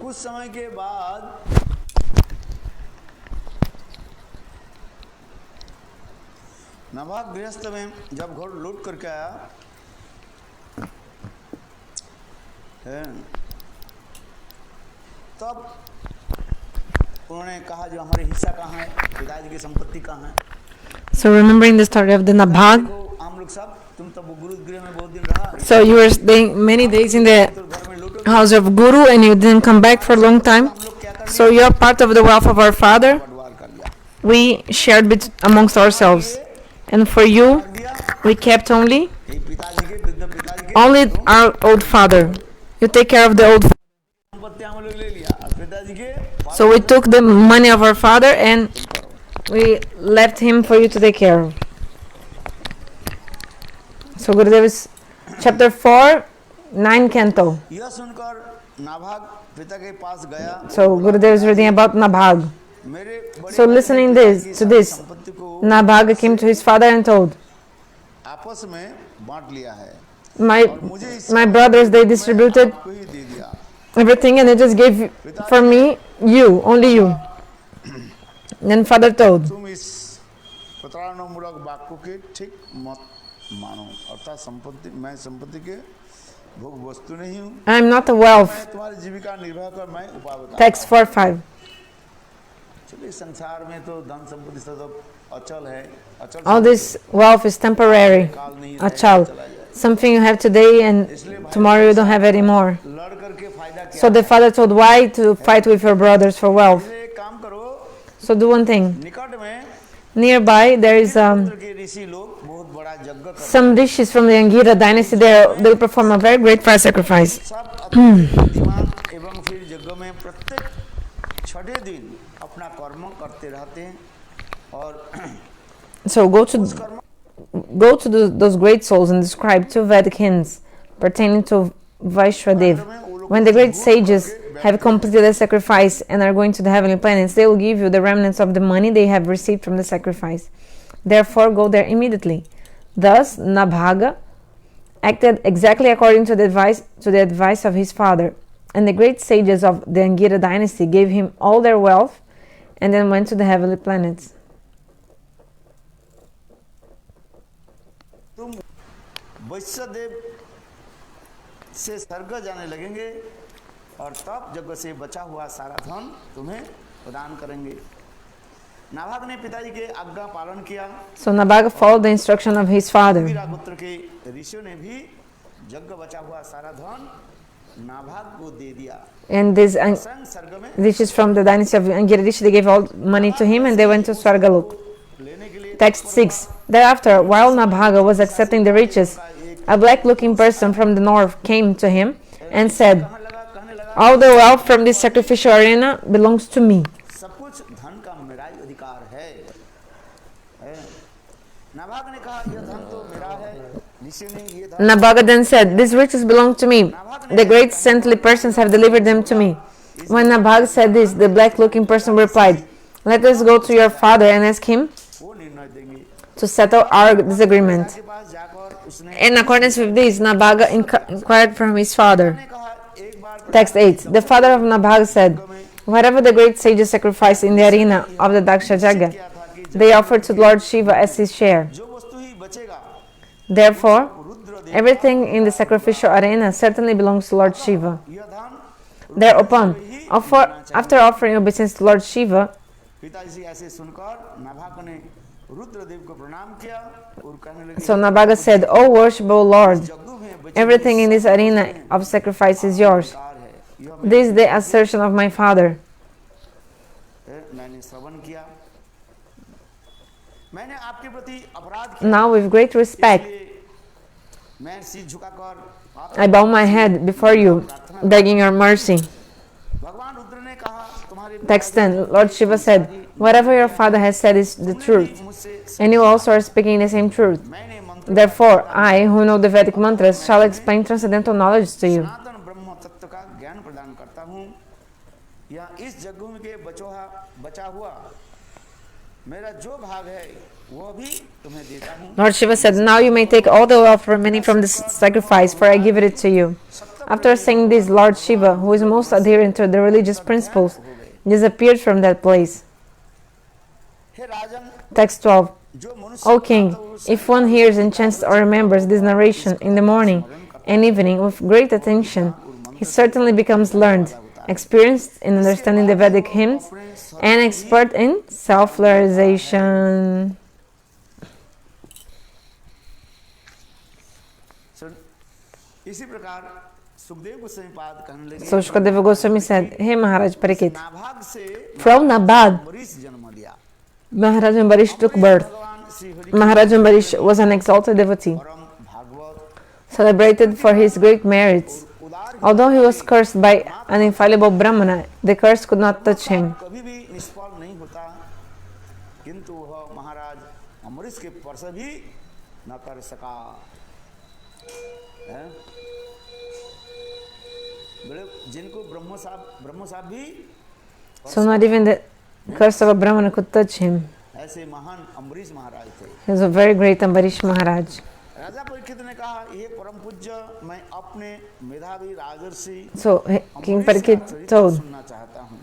So remembering the story of the Nabhag. So you were staying many days in the house of Guru and you didn't come back for a long time. So you're part of the wealth of our father. We shared amongst ourselves. And for you, we kept only our old father. You take care of the old father. So we took the money of our father and we left him for you to take care of. So Gurudev is chapter 4, 9 canto. So Gurudev is reading about Nabhag. So listening to this, Nabhaga came to his father and told, my brothers, they distributed everything and they just gave for me, you, only you. Then father told, I am not a wealth. Text 4:5. All this wealth is temporary, achal. Something you have today and tomorrow you don't have anymore. So the father told, why to fight with your brothers for wealth? So do one thing. Nearby there is some rishis from the Angira dynasty. They will perform a very great fire sacrifice. So go to those great souls and describe 2 Vedic hymns pertaining to Vaishwadev. When the great sages have completed the sacrifice and are going to the heavenly planets, they will give you the remnants of the money they have received from the sacrifice. Therefore, go there immediately. Thus, Nabhaga acted exactly according to the advice of his father, and the great sages of the Angira dynasty gave him all their wealth and then went to the heavenly planets. से स्वर्ग जाने लगेंगे और तब जग से बचा हुआ सारा धन तुम्हें प्रदान करेंगे। नाभाग ने पिताजी के आज्ञा पालन किया। So Nabhaga followed the instruction of his father. गोत्र के ऋषियों ने भी जग बचा हुआ सारा धन नाभाग को दे दिया। And this is from the dynasty of Angira Rishi. They gave all money to him and they went to Swargalok. Text 6. Thereafter, while Nabhaga was accepting the riches, a black-looking person from the north came to him and said, all the wealth from this sacrificial arena belongs to me. Nabhaga then said, these riches belong to me. The great saintly persons have delivered them to me. When Nabhaga said this, the black-looking person replied, let us go to your father and ask him to settle our disagreement. In accordance with this, Nabhaga inquired from his father. Text 8. The father of Nabhaga said, whatever the great sages sacrificed in the arena of the Daksha Jaga, they offered to Lord Shiva as his share. Therefore, everything in the sacrificial arena certainly belongs to Lord Shiva. Thereupon, after offering obeisance to Lord Shiva, so Nabhaga said, O worshipful Lord, everything in this arena of sacrifice is yours. This is the assertion of my father. Now with great respect, I bow my head before you, begging your mercy. Text 10. Lord Shiva said, whatever your father has said is the truth, and you also are speaking the same truth. Therefore, I, who know the Vedic mantras, shall explain transcendental knowledge to you. मेरा जो भाग है वो भी तुम्हें देता हूँ। Lord Shiva said, now you may take all the wealth remaining from this sacrifice, for I give it to you. After saying this, Lord Shiva, who is most adherent to the religious principles, disappeared from that place. Hey Rajan, Text 12. जो मनुष्य O king, if one hears and chants or remembers this narration in the morning and evening with great attention, he certainly becomes learned, experienced in understanding the Vedic hymns, and expert in self-realization. इसी प्रकार सुखदेव गोस्वामी पाद कहने लगे, So Shukadeva Goswami said, Hey Maharaj Parikshit, Nabhaga से from Nabhaga, Ambarish जन्म लिया। Maharaja Nabhaga took birth. भगवान Shri Hari Maharaja Nabhaga was an exalted devotee, परम Bhagavat celebrated for his great merits. उदार Although he was cursed by an infallible Brahmana, the curse could not touch him. कभी भी निष्फल नहीं होता, किंतु वह महाराज अम्बरीश के स्पर्श भी न कर सका। हैं? बोले जिनको ब्रह्म साहब भी So not even the curse of a Brahmana could touch him. ऐसे महान अम्बरीश महाराज थे। He was a very great Ambarish Maharaj. राजा परीक्षित ने कहा, ये परम पूज्य, मैं अपने मेधावी राजर्षि So King Parikshit told, सुनना चाहता हूँ।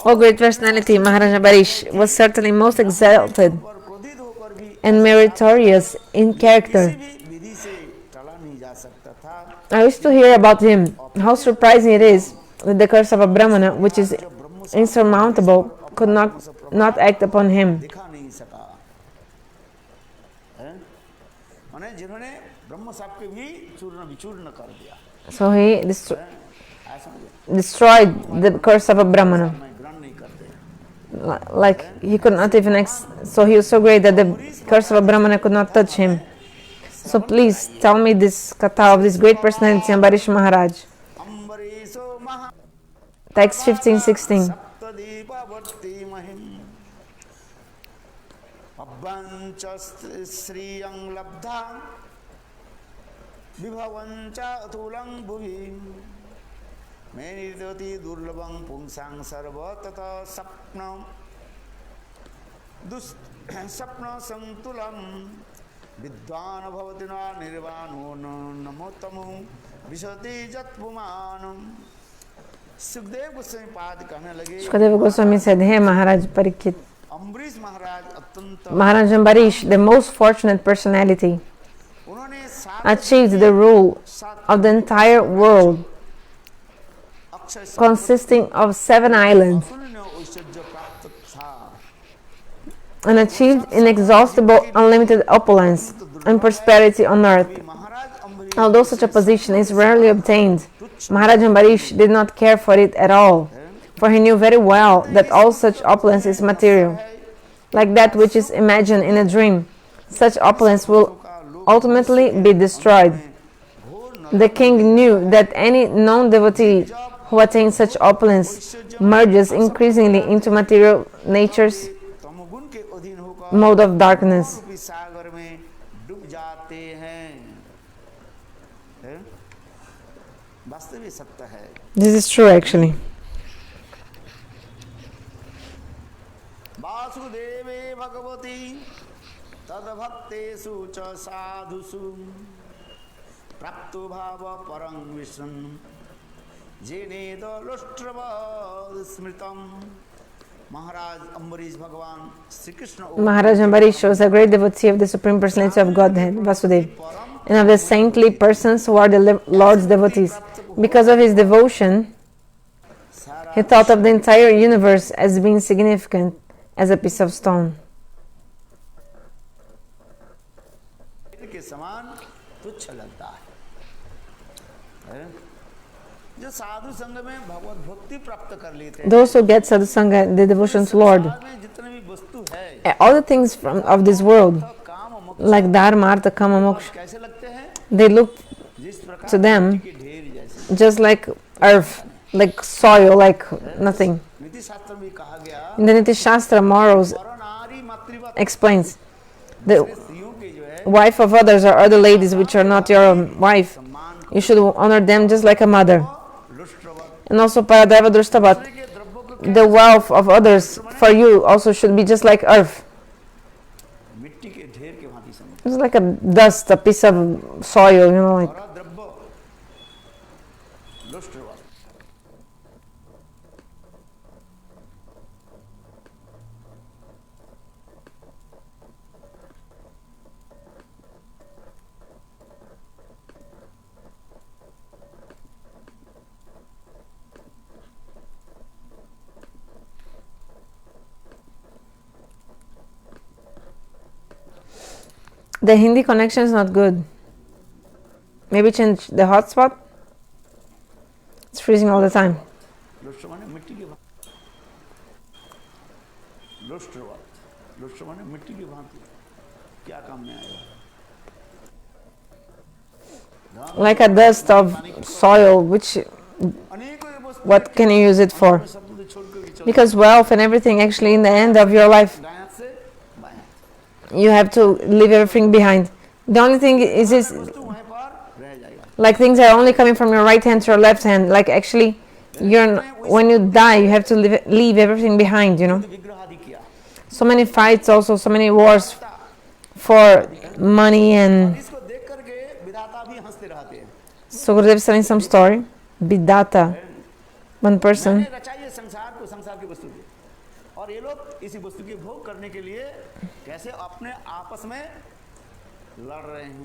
O great personality, Maharaja Nabhaga was certainly most exalted पर क्रोधित होकर भी and meritorious in किसी character. भी विधि से टला नहीं जा सकता था। I used to hear about him. How surprising it is that the curse of a Brahmana, which is insurmountable, could not act upon him. दिखा नहीं सका। हैं? माने जिन्होंने ब्रह्म साहब के भी चूर्ण विचूर्ण कर दिया। So he हैं? ऐसा नहीं, destroyed the curse of a Brahmana. मैं ग्रहण नहीं करते। Like he could not even so he was so great that the curse of a Brahmana could not touch him. So please tell me this katha of this great personality, Ambarish Maharaj. अम्बरीशो महा Text 15-16. सप्तदीपवर्ती महिम पब्बंच श्रियं लब्धा विभवंच अतुलं भुवि मेनिदति दुर्लभं पुंसां सर्वतत स्वप्न संतुलं विद्वान भवति न निर्वाणो नमोत्तमो विशति जत्पुमानं। सुखदेव गोस्वामी पाद कहने लगे, Shukadeva Goswami said, Hey Maharaj Parikshit, Ambarish महाराज अत्यंत Maharaj Ambarish, the most fortunate personality, उन्होंने achieved the rule of the entire world, Akshay consisting of 7 islands, संपूर्ण ऐश्वर्य प्राप्त था। and achieved inexhaustible, unlimited opulence and prosperity on earth. Maharaj Ambarish Although such a position is rarely obtained, Maharaj Ambarish did not care for it at all, for he knew very well that all such opulence is material, like that which is imagined in a dream. Such opulence will ultimately be destroyed. The king knew that any known devotee who attains such opulence merges increasingly into material nature's तमोगुण के अधीन होकर mode of darkness. रूपी सागर में डूब जाते हैं। हैं? वास्तविक सत्य है। This is true actually. वासुदेवे Bhagwati तद्भक्तेषु च साधुषु प्राप्तो भाव परं विष्णु जेनेदलुष्ट्रवद् स्मृतम्। महाराज अम्बरीश भगवान Shri Krishna Maharaj Ambarish was a great devotee of the Supreme Personality of Godhead, Vasudeva, and of the saintly persons who are the Lord's devotees. Because of his devotion, he thought of the entire universe as being significant as a piece of stone. के समान तुच्छ लगता है। जो साधु संग में भगवत भक्ति प्राप्त कर लेते हैं, Those who get sadhu-sanga, the devotion to Lord, में जितने भी वस्तु है, all the things of this world, काम और मोक्ष like dharma, artha, kama, moksha, कैसे लगते हैं? they look जिस प्रकार to them के ढेर जैसे। just like earth, like soil, like nothing. नीति शास्त्र में कहा गया, In the Niti Shastra, morals परनारी मातृवत explains the स्त्रियों के जो है wife of others or other ladies which are not your wife, you should honor them just like a mother. लुष्ट्रवत And also Paradaiva Drushtavat, के द्रव्यों को the wealth of others for you also should be just like earth. मिट्टी के ढेर के भांति समझ। It's like a dust, a piece of soil, like. और द्रव्य लुष्टवत्। The Hindi connection is not good. Maybe change the hotspot. It's freezing all the time. लुष्ट माने मिट्टी की भांति। लुष्टवत्। लुष्ट माने मिट्टी की भांति। क्या काम में आएगा? Like a dust of soil, what can you use it for? Because wealth and everything, actually, in the end of your life, you have to leave everything behind. The only thing is like things are only coming from your right hand to your left hand. Like actually, when you die, you have to leave everything behind, So many fights also, so many wars for money and... So Gurudev is telling some story. Vidata, one person.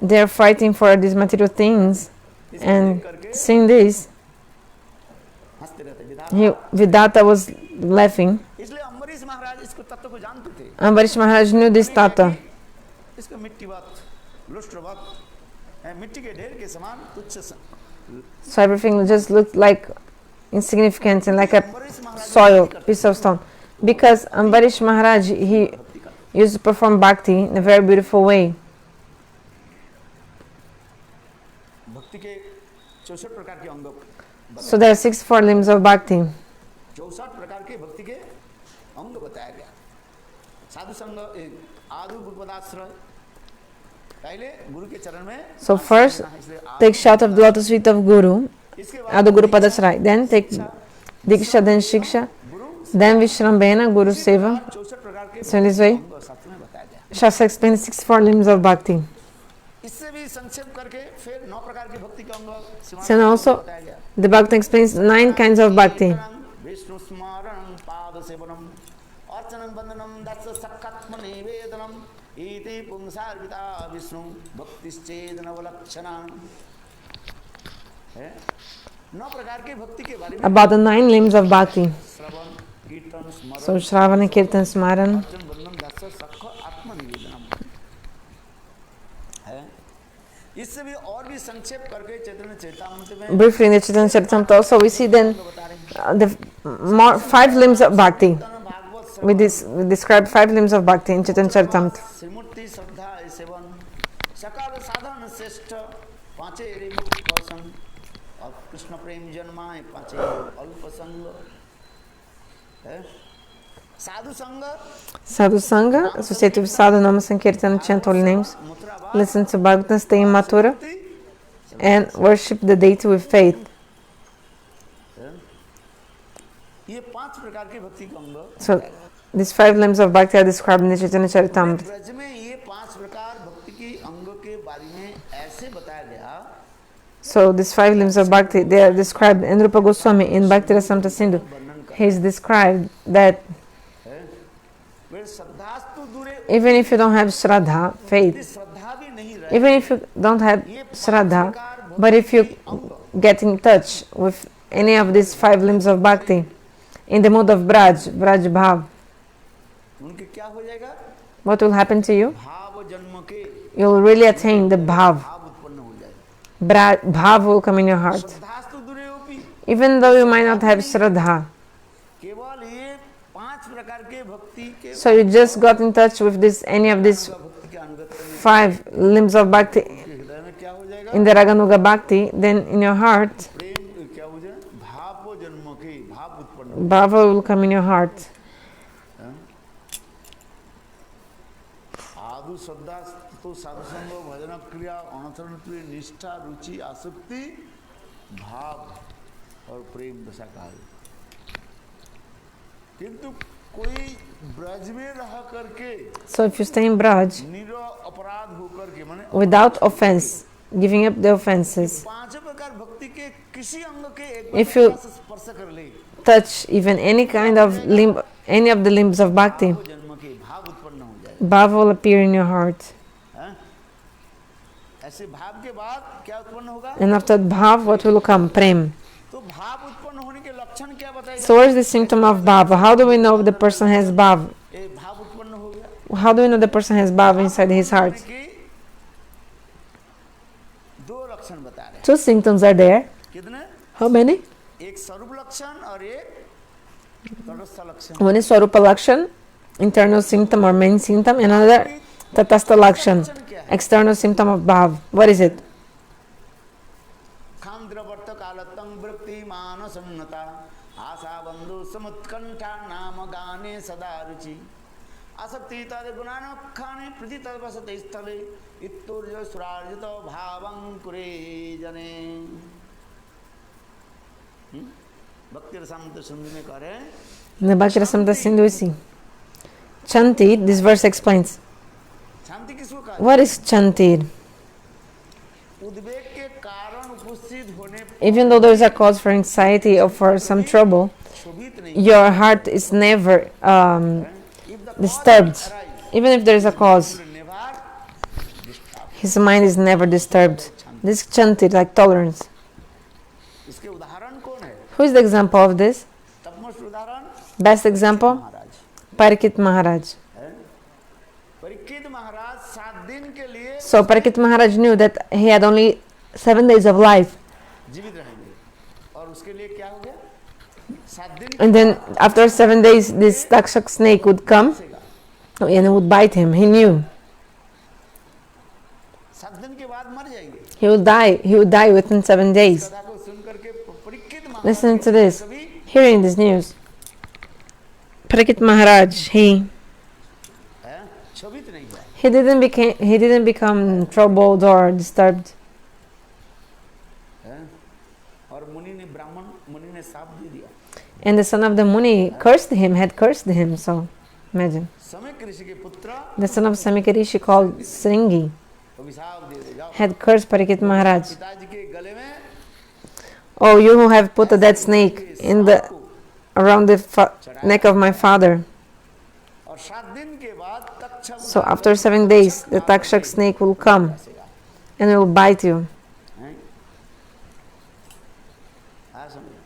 They are fighting for these material things, and seeing this, Vidata was laughing. Ambarish Maharaj knew this tattva. So everything just looked like insignificant and like a soil, piece of stone. Because Ambarish Maharaj, he used to perform bhakti in a very beautiful way. So there are 64 limbs of bhakti. So first, take shelter of the lotus feet of Guru, Adu Guru Padasrai. Then take Diksha, then Shiksha, then Vishrambena, Guru Seva. So in this way, Shastra explains 64 limbs of bhakti. So also, the Bhakti explains 9 kinds of bhakti. About the 9 limbs of bhakti. So Shravana, Kirtan, Smaran. Briefly in the Chaitanya Charitamrita also we see then the 5 limbs of bhakti. We describe 5 limbs of bhakti in Chaitanya Charitamrita. Sadhu-sanga, associated with sadhu, nama, sankirtan, chant holy names, listen to Bhagavatam, stay in Mathura, and worship the deity with faith. So, these 5 limbs of bhakti are described in the Chaitanya Charitamrita. So, these 5 limbs of bhakti, they are described in Rupa Goswami in Bhakti Rasamrita Sindhu. He is described that even if you don't have Shraddha, faith, even if you don't have Shraddha, but if you get in touch with any of these 5 limbs of bhakti, in the mood of Vraj bhav, what will happen to you? You will really attain the bhav. Bhav will come in your heart. Even though you might not have Shraddha. So you just got in touch with any of these 5 limbs of bhakti in the Raga-marga bhakti, then in your heart, bhava will come in your heart. किंतु कोई ब्रज में रह करके So if you stay in Braj निरपराध होकर के माने without offense, giving up the offenses, पांचों प्रकार भक्ति के किसी अंग के एक if you बार स्पर्श कर ले touch even any kind of limb, any of the limbs of bhakti, वो जन्म के भाव उत्पन्न हो जाए। bhava will appear in your heart. ऐसे भाव के बाद क्या उत्पन्न होगा? And after bhav, what will come? Prem. तो भाव उत्पन्न होने के लक्षण क्या बताएगा? So what is the symptom of bhava? How do we know if the person has bhav? ये भाव उत्पन्न हो गया। How do we know the person has bhav inside his heart? दो लक्षण बता रहे हैं। Two symptoms are there. कितने? How many? एक स्वरूप लक्षण और एक तटस्थ-लक्षण। One is Svarupa-lakshana, internal symptom or main symptom, and another tatastha-lakshana, external symptom of bhav. What is it? खांद्रवर्त कालतं वृत्ति मानसन्नता आशा बंधु समुत्कंठा नाम गाने सदा रुचि आसक्ति तद गुणानखाने प्रति तदवसते स्थले इत्तुर्य सुरार्जित भावं कुरे जने। भक्ति रसामृत सिंधु में कह रहे हैं In the Bhakti Rasamrita Sindhu we see Kshantir. This verse explains शांति किसको कहा? what is kshantir. उद्वेग के कारण उपस्थित होने Even though there is a cause for anxiety or for some trouble, शोभित नहीं। your heart is never disturbed. Even if there is a cause, his mind is never disturbed. This kshantir, like tolerance. इसके उदाहरण कौन है? Who is the example of this? तत्मोस्ट उदाहरण Best example? महाराज। Parikshit Maharaj. Parikshit महाराज 7 दिन के लिए So Parikshit Maharaj knew that he had only 7 days of life. जीवित रहेंगे और उसके लिए क्या हो गया? 7 दिन And then after 7 days, this Takshak snake would come and it would bite him. He knew 7 दिन के बाद मर जाएंगे। he would die. He would die within 7 days. कथा को सुन करके परीक्षित महाराज Listen to this. कभी Hearing this news, Parikshit Maharaj, क्षोभित नहीं हुआ। he didn't become troubled or disturbed. और मुनि ने ब्राह्मण मुनि ने शाप दे दिया। And the son of the Muni had cursed him. So imagine. समय ऋषि के पुत्र The son of Samika Rishi called Sringi अभिशाप दे दे जाओ। had cursed Parikshit Maharaj. पिताजी के गले में Oh, you who have put that snake around the neck of my father. और 7 दिन के बाद Takshak So after 7 days, the Takshak snake will come and it will bite you. हाँ समझे?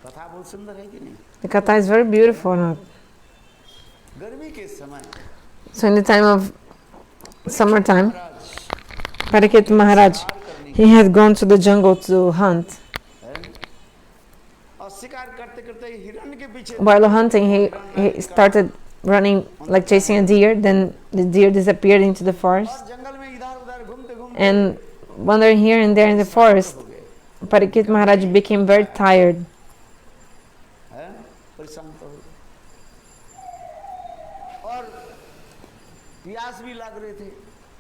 कथा बहुत सुंदर है कि नहीं? The katha is very beautiful, or not? गर्मी के समय So in the time of summertime, Parikshit Maharaj, he had gone to the jungle to hunt. और शिकार करते करते हिरण के पीछे While hunting, he started running, like chasing a deer. Then the deer disappeared into the forest. और जंगल में इधर उधर घूमते घूमते And wandering here and there in the forest, Parikshit Maharaj became very tired. परेशान तो हो और प्यास भी लग रहे थे।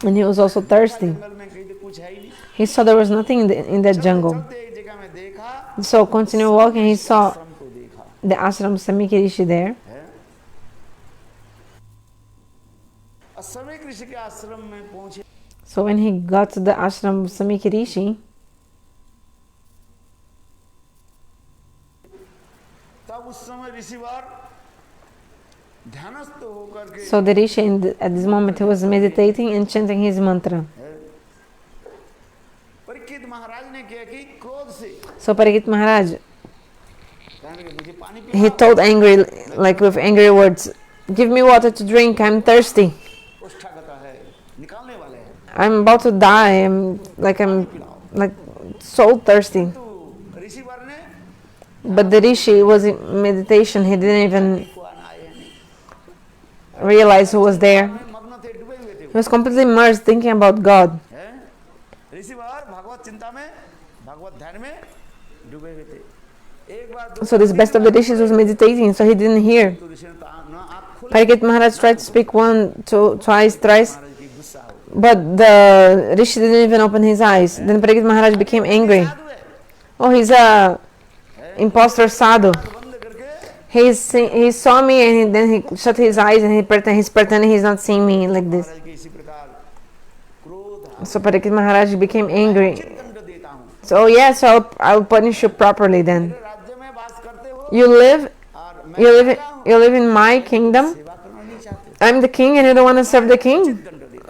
And he was also thirsty. जंगल में कहीं तो कुछ है ही नहीं। He saw there was nothing in that jungle. चलते एक जगह में देखा So continue walking, he saw आश्रम को देखा। the ashram Samika Rishi there. और समय ऋषि के आश्रम में पहुंचे So when he got to the ashram of Samika Rishi, तब उस समय ऋषिवर ध्यानस्थ होकर के so the Rishi at this moment he was meditating and chanting his mantra. Parikshit महाराज ने क्या कि क्रोध से So Parikshit Maharaj, कहने लगे मुझे पानी he पिलाओ। told angry, like with angry words, "Give me water to drink, I'm thirsty. उष्ठागता है निकालने वाले हैं I'm about to die, I'm like so thirsty." तो ऋषिवर ने But the Rishi was in meditation, he didn't even कुआं आए हैं नहीं realize who was there. मग्न थे डूबे हुए थे He was completely immersed thinking about God. ऋषिवर भगवत चिंता में भगवत ध्यान में डूबे हुए थे एक बार So this best of the Rishis was meditating, so he didn't hear. तो ऋषि ने तो आँख खोल Parikshit Maharaj tried to speak 1, 2, twice, thrice, महाराज की गुस्सा हो but the Rishi didn't even open his eyes. Then Parikshit Maharaj became angry. साधु है Oh, he's a imposter sadhu. बंद करके he saw me and then he shut his eyes and he's pretending he's not seeing me like this. So Parikshit Maharaj became angry. So yes, I'll punish you properly then. You live in my kingdom. I'm the king and you don't want to serve the king.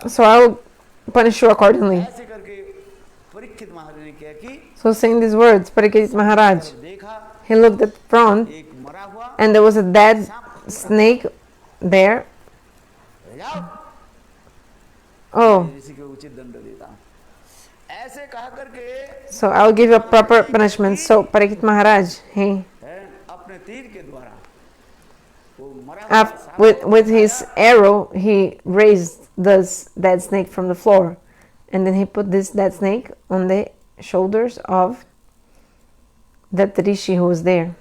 So I'll punish you accordingly. So saying these words, Parikshit Maharaj, he looked at front and there was a dead snake there. Oh. So I'll give you a proper punishment. So Parikshit Maharaj, with his arrow, he raised this dead snake from the floor. And then he put this dead snake on the shoulders of that rishi who was there.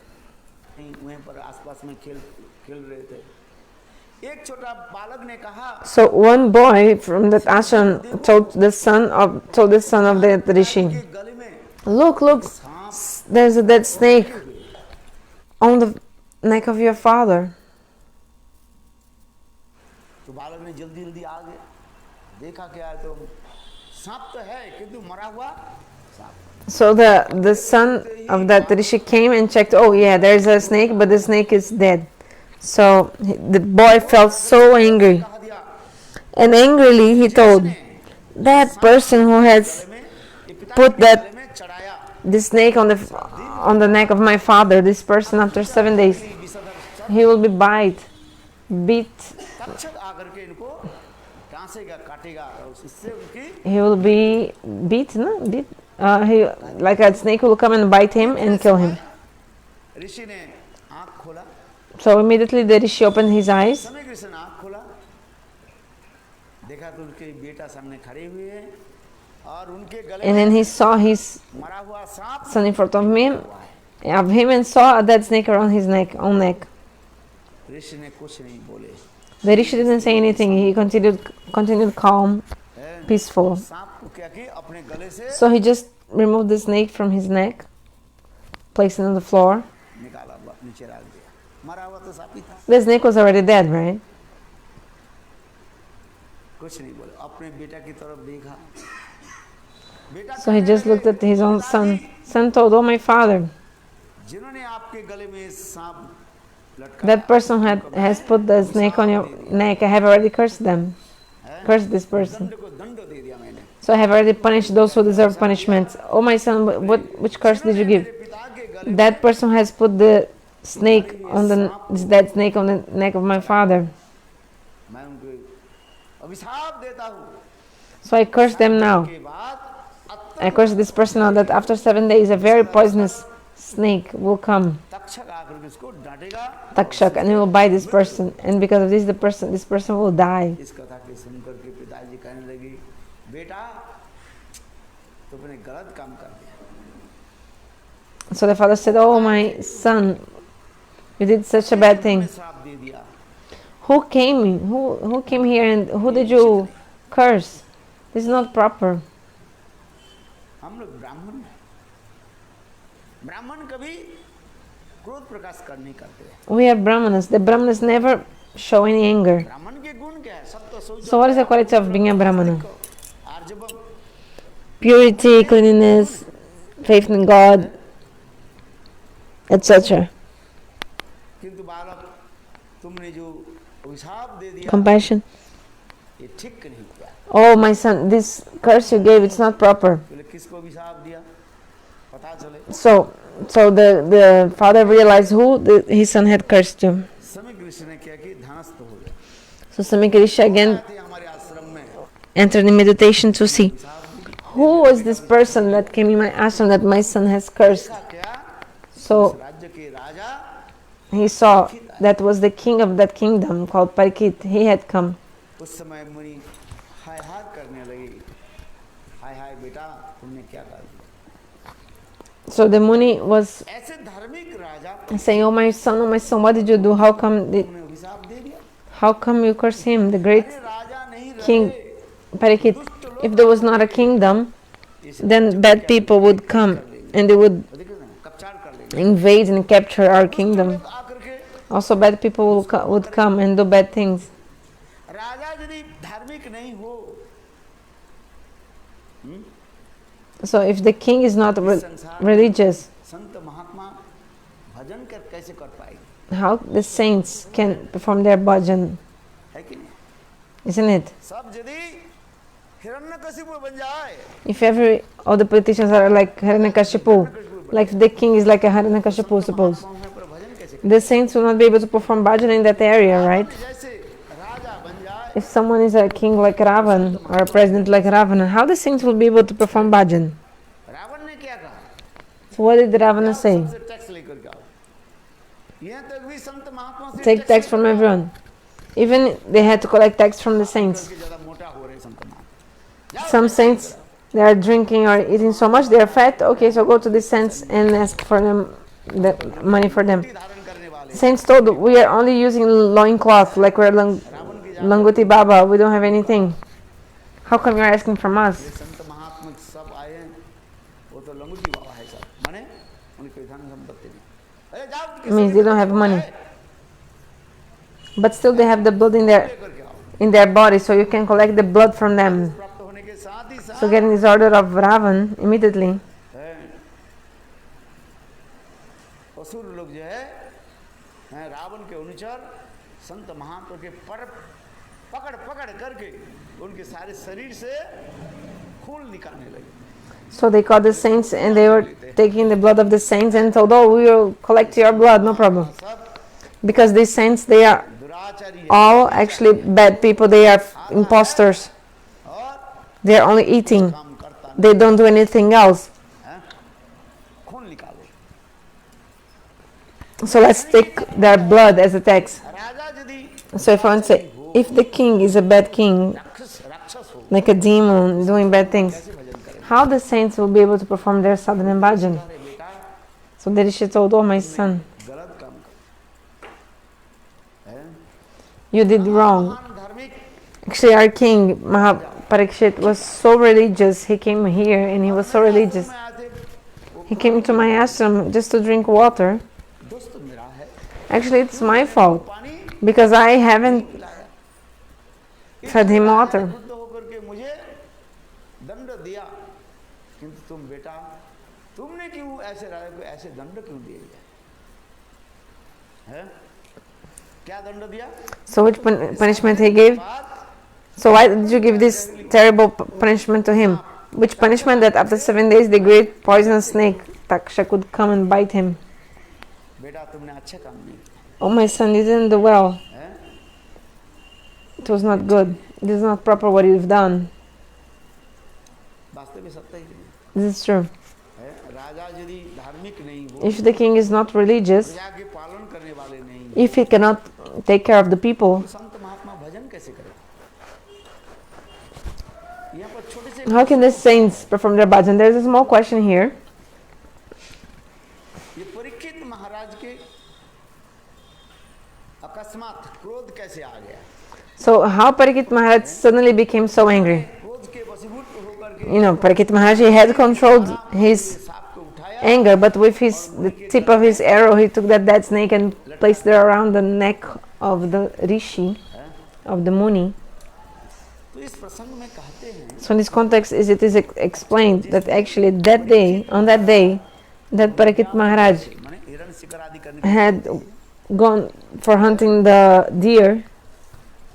So one boy from that ashram told the son of the rishi, look, there's a dead snake on the neck of your father. So the son of that rishi came and checked, oh yeah, there's a snake, but the snake is dead. So the boy felt so angry. And angrily he told, that person who has put this snake on the neck of my father, this person after 7 days, he will be beat. He will be beat. Like a snake will come and bite him and kill him. So immediately the rishi opened his eyes. And then he saw his son in front of him and saw a dead snake around his neck. The rishi didn't say anything. He continued calm, peaceful. So he just removed the snake from his neck, placed it on the floor. The snake was already dead, right? So he just looked at his own son. Son told, oh my father, that person has put the snake on your neck. I have already cursed them. Cursed this person. So I have already punished those who deserve punishment. Oh my son, which curse did you give? That person has put the snake this dead snake on the neck of my father. So I curse them now. I curse this person now that after 7 days a very poisonous snake will come. Takshak, and he will bite this person, and because of this this person will die. So the father said, oh my son, you did such a bad thing. Who came here and who did you curse? This is not proper. We are Brahmanas. The Brahmanas never show any anger. So what is the quality of being a Brahmana? Purity, cleanliness, faith in God, etc. Compassion. Oh my son, this curse you gave, it's not proper. So the father realized who his son had cursed to. So Samik Rishi again entered in meditation to see who was this person that came in my ashram that my son has cursed. So he saw that was the king of that kingdom called Parikshit. He had come. So the Muni was saying, oh my son, what did you do? How come you curse him, the great king Parikshit? If there was not a kingdom, then bad people would come and they would invade and capture our kingdom. Also bad people would come and do bad things. राजा यदि धार्मिक नहीं हो, So if the king is not religious, संत महात्मा भजन कर कैसे कर पाएंगे? how the saints can perform their bhajan, है कि नहीं? isn't it? सब यदि हिरण्यकशिपु बन जाए, If all the politicians are like Hiranyakashipu, like the king is like a Hiranyakashipu, suppose, महात्माओं पर भजन कैसे? the saints will not be able to perform bhajan in that area, right? जैसे राजा बन जाए, If someone is a king like Ravan or a president like Ravana, how the saints will be able to perform bhajan? Ravan ने क्या कहा? So what did Ravana say? सबसे tax लेकर के आओ। यहाँ तक भी संत महात्मा से Take tax from everyone. Even they had to collect tax from the saints. ज़्यादा मोटा हो रहे संत महात्मा। Some saints, they are drinking or eating so much, they are fat. Okay, so go to the saints and ask for them the money for them. धारण करने वाले Saints told, we are only using loincloth, like we're Languti Baba, we don't have anything. How come you're asking from us? ये संत महात्मा सब आए हैं, वो तो लंगूटी बाबा है सब, माने उनकी धन संपत्ति नहीं। अरे जाओ, Means they don't have money. But still they have the blood in their body, so you can collect the blood from them. प्राप्त होने के साथ ही साथ So getting this order of Ravan immediately. असुर लोग जो है रावण के अनुचर संत महात्मा के पकड़ करके उनके सारे शरीर से खून निकालने लगे। So they called the saints and they were taking the blood of the saints and told, oh, we will collect your blood, no problem. Because these saints, they are all actually bad people, they are imposters. They are only eating. They don't do anything else. खून निकालो। So let's take their blood as a tax. राजा यदि So if I want to say, if the king is a bad king, राक्षस हो, like a demon doing bad things, how the saints will be able to perform their sadhana and bhajan? अरे बेटा So the rishi told, oh my son, गलत काम कर, you did wrong. महान धार्मिक Actually our king, Parikshit, was so religious. He came here and he was so religious. में आए थे, He came to my ashram just to drink water. दोस्त मेरा है, Actually it's my fault पानी because I haven't पिलाया, fed him water. Buddha होकर के मुझे दंड दिया, किंतु तुम बेटा तुमने क्यों ऐसे राजा को ऐसे दंड क्यों दिए है? क्या दंड दिया? So which punishment he gave? So why did you give this terrible punishment to him? Which punishment that after 7 days the great poisonous snake Taksha could come and bite him? बेटा तुमने अच्छा काम नहीं किया, Oh my son, you didn't do well. हैं? It was not good. It is not proper what you've done. वास्तव में सत्य ही नहीं This is true. है। राजा यदि धार्मिक नहीं हो, If the king is not religious, प्रजा के पालन करने वाले नहीं, if he cannot take care of the people, तो संत महात्मा भजन कैसे करें? यहाँ पर छोटे से how can the saints perform their bhajan? There's a small question here. ये परीक्षित महाराज के अकस्मात क्रोध कैसे आ गया? So how Parikshit Maharaj suddenly became so angry? क्रोध के वशीभूत होकर के You know, Parikshit Maharaj, he had controlled his सांप को उठाया, anger, but with the tip of his arrow, he took that dead snake and placed it around the neck of the rishi, of the Muni. तो इस प्रसंग में कहते हैं So in this context, it is explained that actually that day, on that day, that Parikshit Maharaj माने हिरण शिकार आदि करने के had gone for hunting the deer,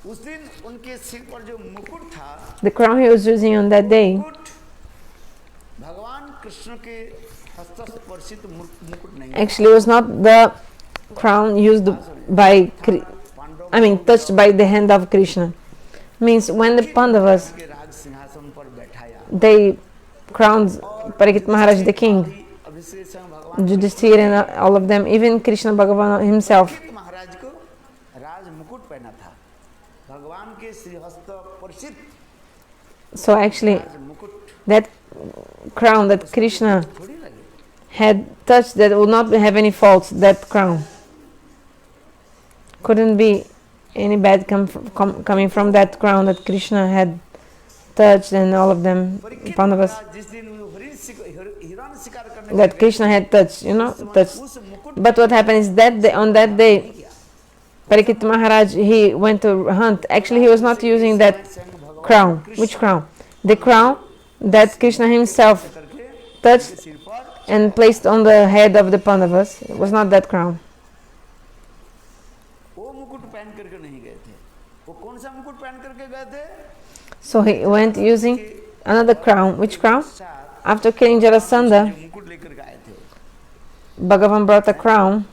उस दिन उनके सिर पर जो मुकुट था, the crown he was using on that day, मुकुट भगवान कृष्ण के हस्तस्पर्शित मुकुट नहीं, actually was not the crown used by, touched by the hand of Krishna. Means when the Pandavas, के राज सिंहासन पर बैठाया, they crowned Parikshit Maharaj the king, अभिषेक संग भगवान Yudhishthir and all of them, even Krishna Bhagavan himself. Parikshit महाराज को राज मुकुट पहना था, भगवान के श्रीहस्त स्पर्शित So actually, राज मुकुट that crown that Krishna थोड़ी लगी, had touched, that would not have any faults, that crown. Couldn't be any bad coming from that crown that Krishna had touched and all of them, Parikshit Pandavas, महाराज जिस दिन हिरण शिकार करने that Krishna had touched, touched. उस मुकुट But what happened is that day, on that day, Parikshit Maharaj, he went to hunt. Actually, he was not using that crown. Which crown? The crown that Krishna himself touched and placed on the head of the Pandavas. It was not that crown. So he went using another crown. Which crown? After killing Jarasandha, Bhagavan brought a crown.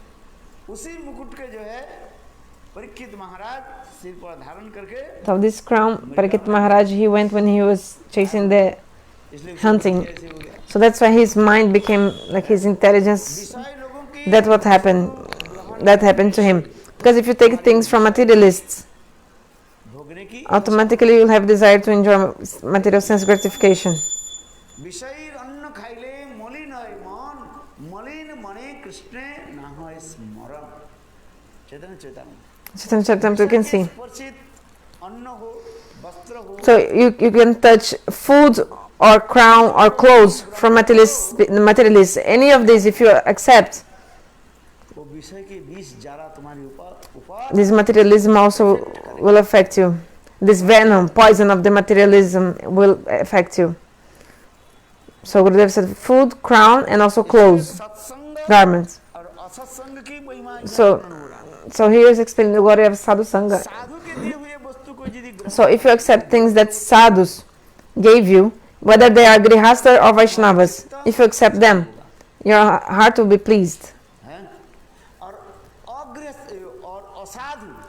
So this crown, Parikshit Maharaj, he went when he was chasing the hunting. So that's why his mind became like his intelligence. That's what happened. That happened to him. Because if you take things from materialists, automatically you'll have desire to enjoy material sense gratification. You can see. So you can touch food or crown or clothes from materialists. Any of these, if you accept, this materialism also will affect you. This venom, poison of the materialism will affect you. So Gurudev said food, crown, and also clothes, garments. So here is explaining the glory of sadhu-sanga. So if you accept things that sadhus gave you, whether they are grihastha or Vaishnavas, if you accept them, your heart will be pleased.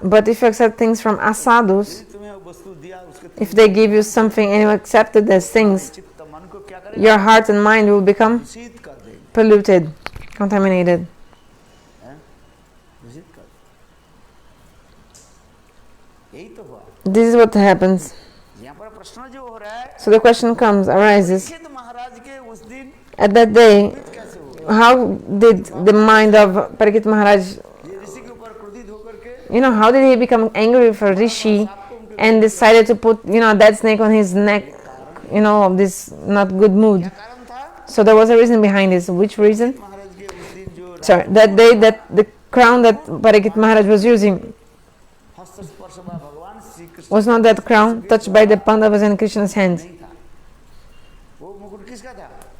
But if you accept things from asadhus, if they give you something and you accept it as things, your heart and mind will become polluted, contaminated. This is what happens. So the question arises, at that day, how did the mind of Parikshit Maharaj, how did he become angry for Rishi and decided to put, a dead snake on his neck, of this not good mood? So there was a reason behind this. Which reason? Sorry, that day that the crown that Parikshit Maharaj was using was not that crown touched by the Pandavas and Krishna's hand.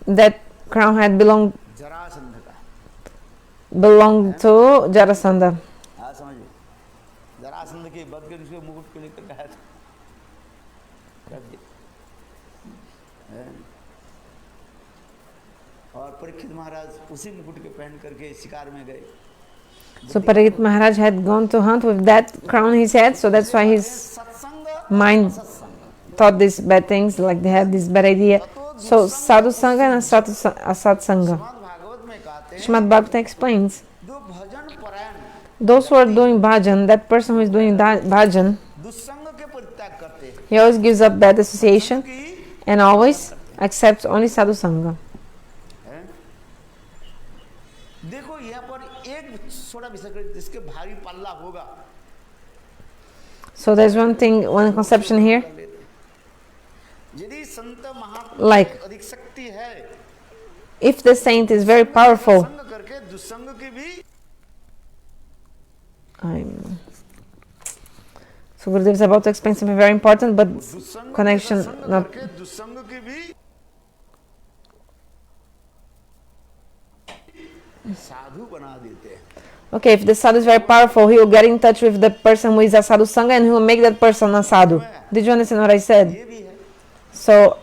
That crown had belonged to Jarasandha. So Parikshit Maharaj had gone to hunt with that crown in his head, so that's why his mind thought these bad things, like they had this bad idea. So sadhu-sanga and asat-sanga. Srimad Bhagavatam explains, those who are doing bhajan, that person who is doing bhajan, he always gives up bad association and always accepts only sadhu-sanga. So there's one conception here, like if the saint is very powerful, so Gurudev is about to explain something very important, but connection not. Okay, if the sadhu is very powerful, he will get in touch with the person who is a sadhu-sanga and he will make that person a sadhu. Did you understand what I said? So,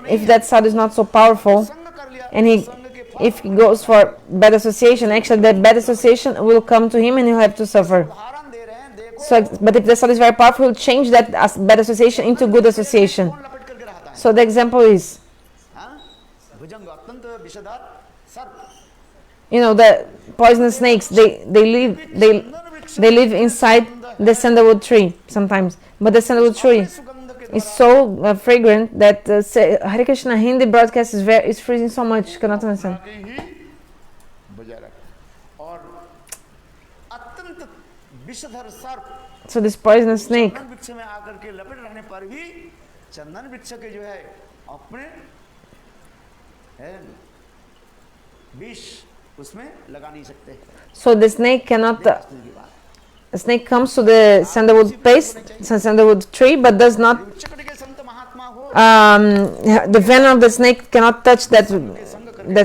if that sadhu is not so powerful, and if he goes for bad association, actually that bad association will come to him and he'll have to suffer. So, but if the sadhu is very powerful, he'll change that bad association into good association. So the example is, the poisonous snakes, they live inside the sandalwood tree sometimes, but the sandalwood tree is so fragrant that Hare Krishna Hindi broadcast is freezing so much, cannot understand. So this poisonous snake, उसमें लगा नहीं सकते। So the snake cannot. हंसने की बात A snake comes to the sandalwood paste, sandalwood tree, but does not. उच्चकोटि के संत महात्मा हो The venom of the snake cannot touch that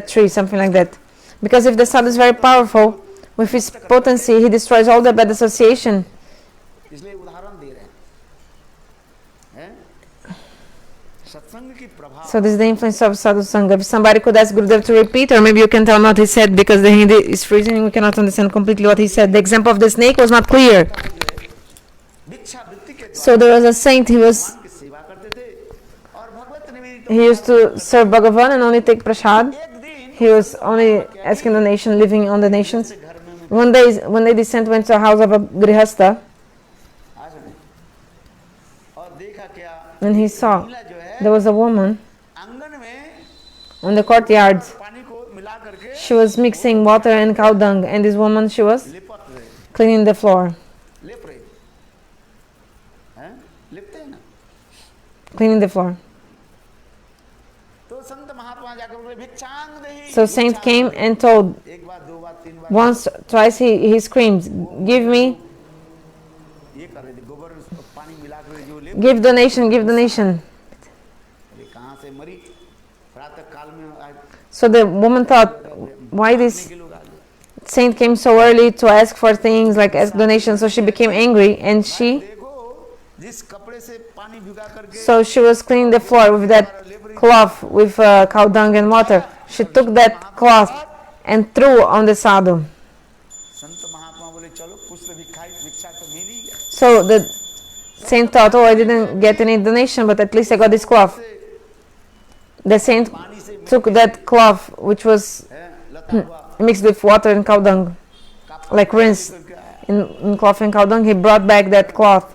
tree, something like that. Because if the sadhu is very powerful, with his potency, he destroys all the bad association. इसलिए उदाहरण दे रहे हैं सत्संग की प्रभाव। So this is the influence of sadhu-sanga. If somebody could ask Gurudev to repeat, or maybe you can tell what he said, because the Hindi is freezing, we cannot understand completely what he said. The example of the snake was not clear. So there was a saint, he used to serve Bhagavan and only take prasad. He was only asking donation, living on donations. One day the saint went to the house of a grihastha, and he saw there was a woman on the courtyard. She was mixing water and cow dung, and this woman, she was cleaning the floor. Cleaning the floor. So saint came and told, once, twice he screamed, give donation, give donation. So the woman thought, why this saint came so early to ask for things, like ask donations. So she became angry, and she was cleaning the floor with that cloth with cow dung and water. She took that cloth and threw on the sadhu. So the saint thought, I didn't get any donation, but at least I got this cloth. The saint took that cloth, which was mixed with water and cow dung, like rinsed in cloth and cow dung. He brought back that cloth.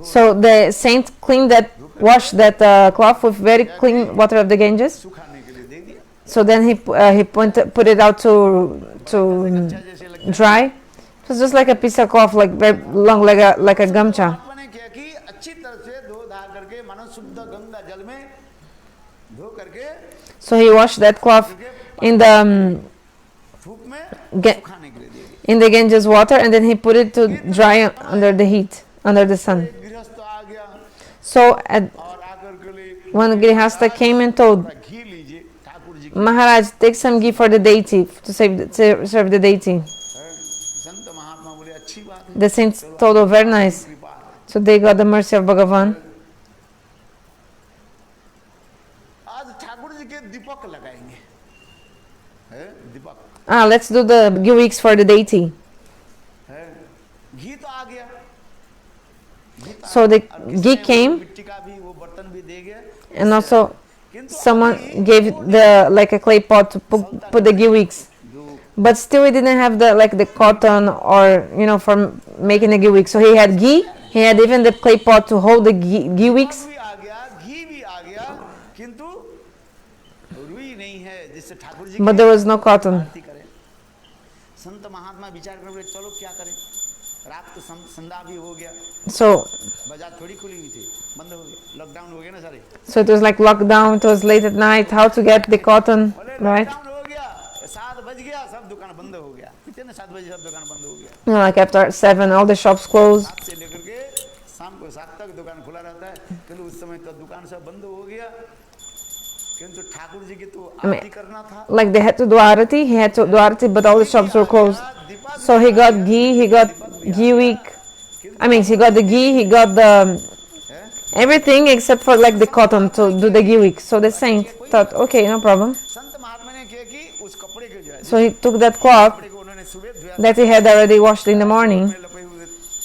So the saint washed that cloth with very clean water of the Ganges. So then he put it out to dry. It was just like a piece of cloth, like very long, like a gamcha. So he washed that cloth in the Ganges water, and then he put it to dry under the heat, under the sun. So one grihastha came and told, Maharaj, take some ghee for the deity, to serve the deity. The saints told, oh, very nice. So they got the mercy of Bhagavan. Let's do the ghee wicks for the deity. So the ghee came, and also someone gave like a clay pot to put the ghee wicks. But still we didn't have the cotton, or for making the ghee wicks. So he had ghee, he had even the clay pot to hold the ghee wicks. But there was no cotton. So it was like lockdown, it was late at night, how to get the cotton, right? Like after 7, all the shops closed. Like they had to do arati, but all the shops were closed. So he got ghee, he got ghee wick. He got the ghee, he got the everything except for like the cotton to do the ghee wick. So the saint thought, okay, no problem. So he took that cloth that he had already washed in the morning,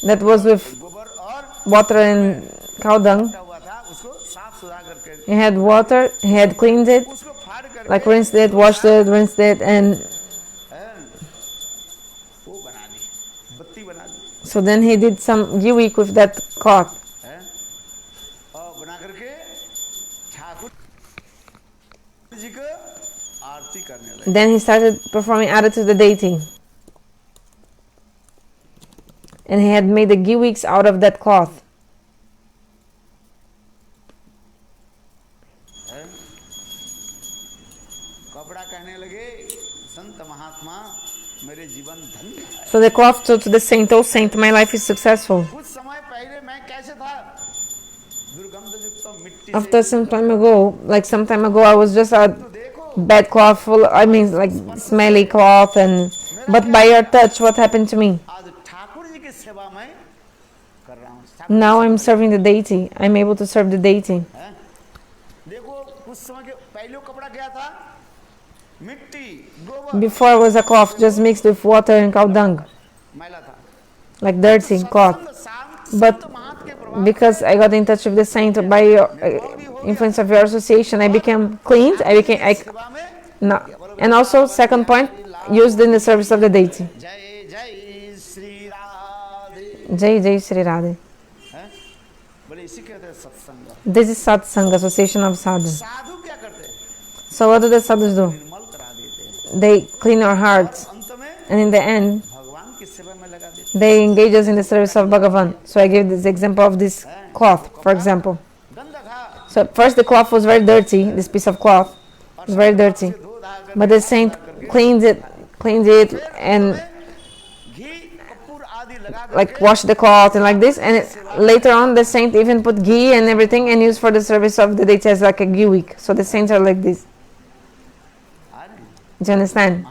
that was with water and cow dung. He had water, he had cleaned it, like rinsed it, washed it, rinsed it, and so then he did some ghee wick with that cloth. Then he started performing arati to the deity. And he had made the ghee wicks out of that cloth. So the cloth told to the saint, "Oh saint, my life is successful." After some time ago, I was just a bad cloth, like smelly cloth, but by your touch, what happened to me? Now I'm serving the deity. I'm able to serve the deity. Before was a cloth just mixed with water and cow dung, like dirty cloth. But because I got in touch with the saint by influence of your association, I became cleaned. And also, second point, used in the service of the deity. Jai Jai Sri Radhe. This is satsanga, association of sadhu. So what do the sadhus do? They clean our hearts, and in the end, they engage us in the service of Bhagavan. So I gave this example of this cloth, for example. So first the cloth was very dirty, this piece of cloth was very dirty. But the saint cleaned it and like washed the cloth and like this. And later on the saint even put ghee and everything and used for the service of the deities like a ghee wick. So the saints are like this. Do you understand?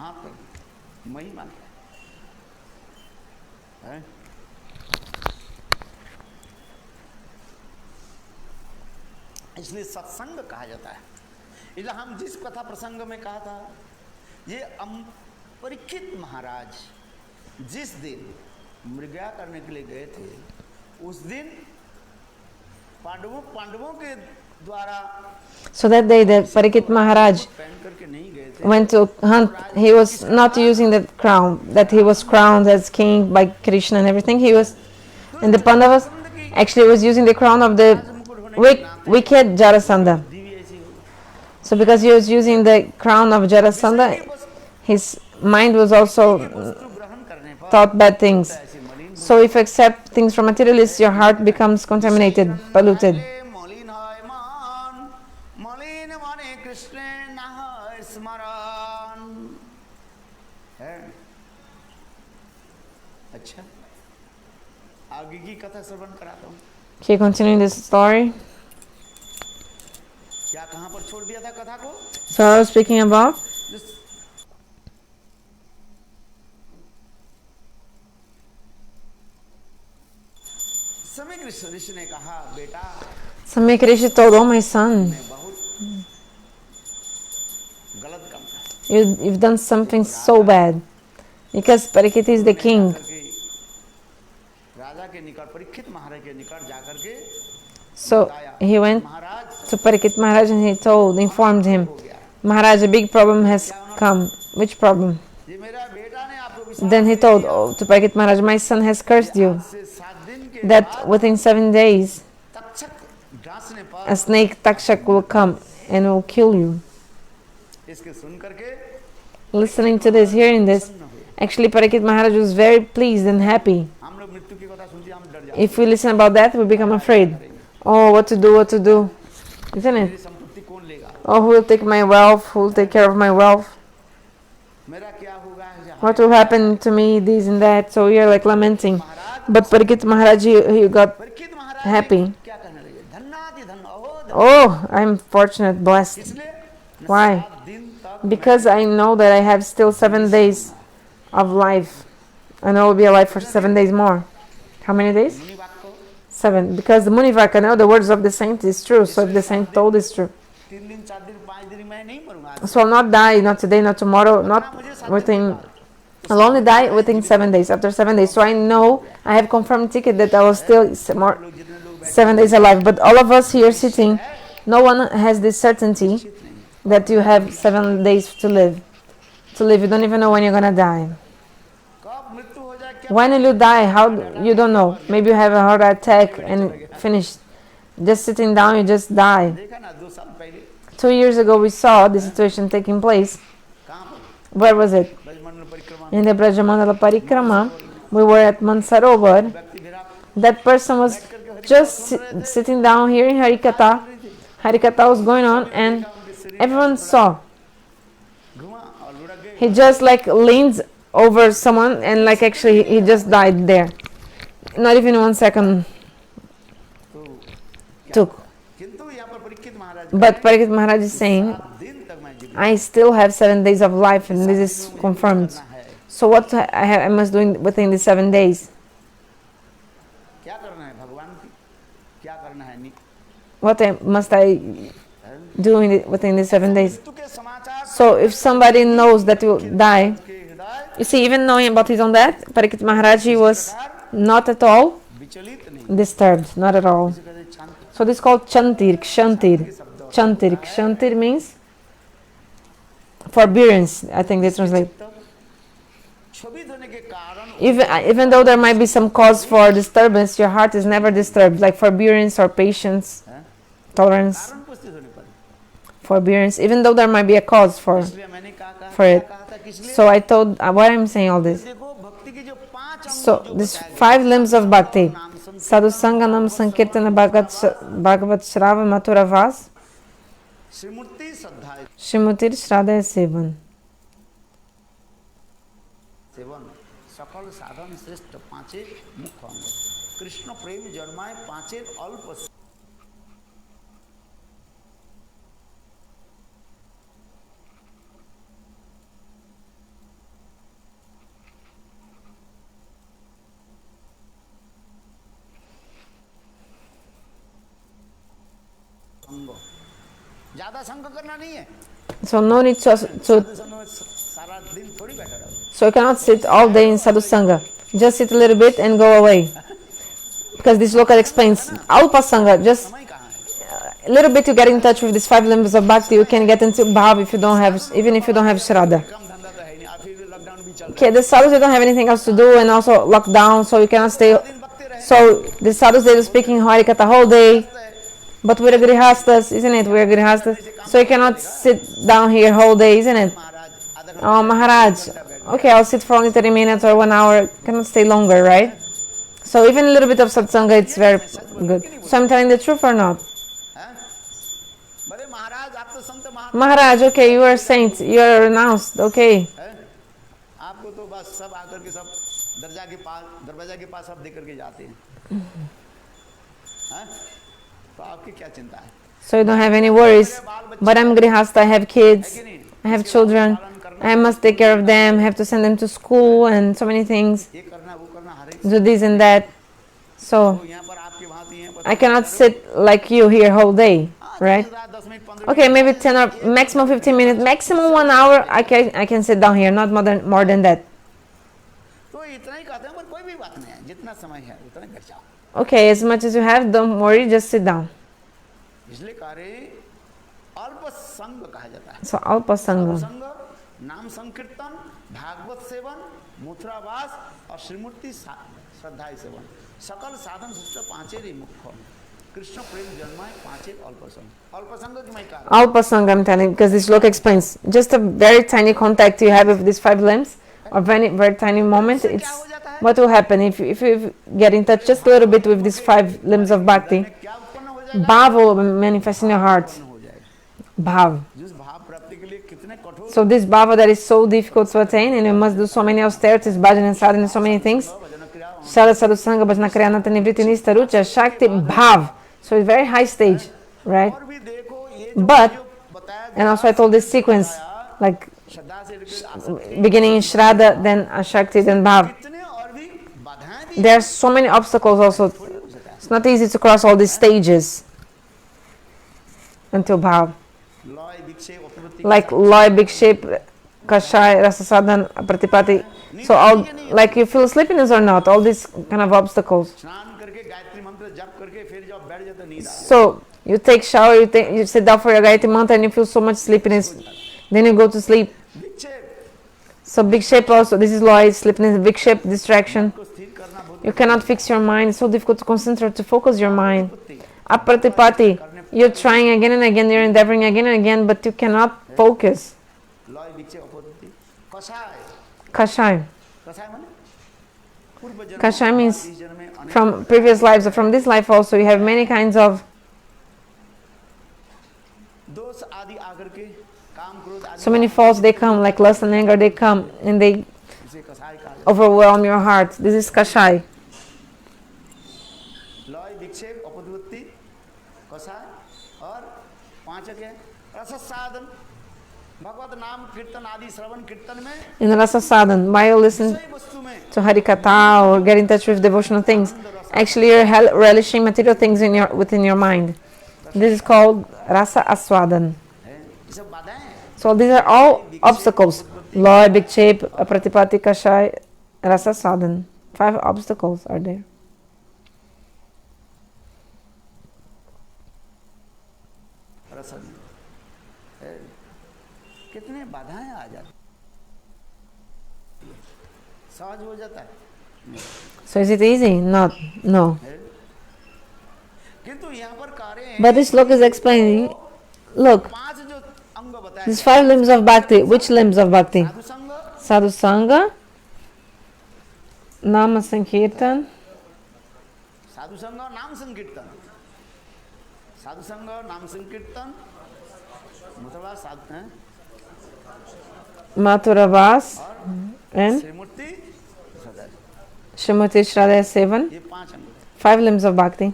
इसलिए सत्संग कहा जाता है। इसलिए हम जिस कथा प्रसंग में कहा था, ये परीक्षित महाराज जिस दिन मृगया करने के लिए गए थे, उस दिन पांडवों के द्वारा। So that day that Parikshit Maharaj went to hunt, he was not using the crown that he was crowned as king by Krishna and everything. He was, and the Pandavas actually was using the crown of the wicked Jarasandha. So because he was using the crown of Jarasandha, his mind was also thought bad things. So if you accept things from materialists, your heart becomes contaminated, polluted. Okay, continuing this story. So I was speaking about Samyak Rishi told, "Oh my son, you've done something so bad." Because Parikshit is the king. So he went to Parikshit Maharaj and he informed him, "Maharaj, a big problem has come." Which problem? Then he told to Parikshit Maharaj, "My son has cursed you, that within 7 days a snake Takshak will come and will kill you." Listening to this, hearing this, actually Parikshit Maharaj was very pleased and happy. If we listen about that, we become afraid. Oh, what to do, isn't it? Oh, who will take my wealth? Who will take care of my wealth? What will happen to me, this and that? So we are like lamenting. But Parikshit Maharaj, he got happy. Oh, I'm fortunate, blessed. Why? Because I know that I have still 7 days of life. And I will be alive for 7 days more. How many days? 7. Because the Munivaka, know the words of the saint is true. So if the saint told it's true. So I'll not die, not today, not tomorrow, not within. I'll only die within 7 days, after 7 days. So I know, I have confirmed ticket that I will still 7 days alive. But all of us here sitting, no one has this certainty that you have 7 days to live. You don't even know when you're gonna die. When will you die? How you don't know. Maybe you have a heart attack and finished. Just sitting down, you just die. 2 years ago, we saw the situation taking place. Where was it? In the Vraja-mandala Parikrama. We were at Mansarovar. That person was just sitting down hearing Harikatha. Harikatha was going on and everyone saw. He just like leans over someone and like actually he just died there. Not even 1 second took. But Parikshit Maharaj is saying, I still have 7 days of life and this is confirmed. So what I must do within the 7 days? What must I do within the 7 days? So if somebody knows that will die, you see, even knowing about his own death, Parikshit Maharaj was not at all disturbed, not at all. So this is called kshantir, kshantir. Kshantir means forbearance, I think they translate. Even though there might be some cause for disturbance, your heart is never disturbed, like forbearance or patience, tolerance, forbearance, even though there might be a cause for it. So I told, why I'm saying all this? So these 5 limbs of bhakti: sadhu-sanga, nam sankirtana, bhagavat shrava, Mathura vas, Shrimutir Shradaya Sevan. सकल साधन श्रेष्ठ पांचे मुख्य अंग कृष्ण प्रेम जन्माए पांचे अल्प संग ज्यादा संग करना नहीं है. So no need to so you cannot sit all day in sadhu-sanga. Just sit a little bit and go away. Because this local explains, alpa-sanga, just a little bit to get in touch with these 5 limbs of bhakti. You can get into bhava if you don't have, even if you don't have shraddha. Okay, the sadhus, they don't have anything else to do and also lockdown, so you cannot stay. So the sadhus, they are speaking harikatha whole day. But we're grihastas, isn't it? We're grihastas. So you cannot sit down here whole day, isn't it? Oh, Maharaj. Okay, I'll sit for only 30 minutes or 1 hour. Cannot stay longer, right? So even a little bit of satsanga, it's very good. So I'm telling the truth or not? Maharaj, okay, you are saint. You are renounced. Okay. So you don't have any worries. But I'm grihasta, I have kids, I have children, I must take care of them, I have to send them to school and so many things, do this and that. So I cannot sit like you here whole day, right? Okay, maybe 10 or maximum 15 minutes, maximum 1 hour, I can sit down here, not more than that. Okay, as much as you have, don't worry, just sit down. So alpa-sanga. नाम संकीर्तन, Bhagavat seven, मथुरावास और श्रीमूर्ति श्रद्धाई seven सकल साधन श्रेष्ठ पांचे रे मुख्य कृष्ण प्रेम जन्माए पांचे अल्पसंग की मैं कह रहा हूं. Alpa-sanga, I'm telling, because this look explains just a very tiny contact you have with these 5 limbs, or very tiny moment. It's what will happen if you get in touch just a little bit with these 5 limbs of bhakti. Bhava will manifest in your heart. Bhava. So this bhava that is so difficult to attain, and you must do so many austerities, bhajan and sadhana, so many things. Shara sadhu-sanga, bhajana kriyanata nivriti nista rucha, shakti, bhav. So it's very high stage, right? But, and also I told this sequence, like beginning in shraddha, then ashakti, then bhav. There are so many obstacles also. It's not easy to cross all these stages until bhav. Like loy, big shape, kashai, rasa sadhan, pratipati. So all, like you feel sleepiness or not, all these kind of obstacles. So you take shower, you sit down for your Gayatri mantra and you feel so much sleepiness. Then you go to sleep. So big shape also, this is loy, sleepiness, big shape, distraction. You cannot fix your mind, it's so difficult to concentrate, to focus your mind. Apratipati. You're trying again and again, you're endeavoring again and again, but you cannot focus. Kashai. Kashai means from previous lives, or from this life also, you have many kinds of So many faults, they come, like lust and anger, they come and they overwhelm your heart. This is kashai. In Rasa Sadhan, while you listen to Harikatha or get in touch with devotional things, actually you're relishing material things within your mind. This is called Rasa Aswadan. So these are all obstacles. Loy, big shape, Pratipati, Kashai, Rasa Sadhan. 5 obstacles are there. कितने बाधाएं आ जाती सहज हो जाता है So is it easy? Not, no. किंतु यहाँ पर कार्य But this sloka is explaining, look, these 5 limbs of bhakti. Which limbs of bhakti? Sadhu-sanga, Nama Sankirtan, sadhu-sanga, Nam Sankirtan, sadhu-sanga, Nam Sankirtan, Mathura Vas, and Shrimati Shradaya Sevan. 5 limbs of bhakti.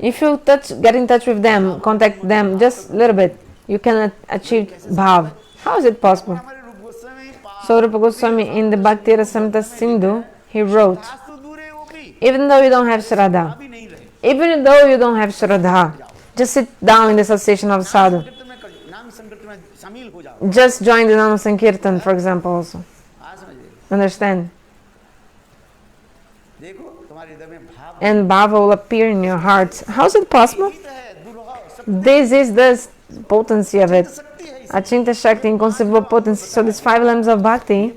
If you get in touch with them, contact them just a little bit, you can achieve bhav. How is it possible? So Rupa Goswami in the Bhakti Rasamrita Sindhu, he wrote, even though you don't have Shraddha, just sit down in the association of sadhu. Just join the Nama Sankirtan, for example, also. Understand? And bhava will appear in your heart. How is it possible? This is the potency of it. Achinta Shakti, inconceivable potency. So these 5 limbs of bhakti,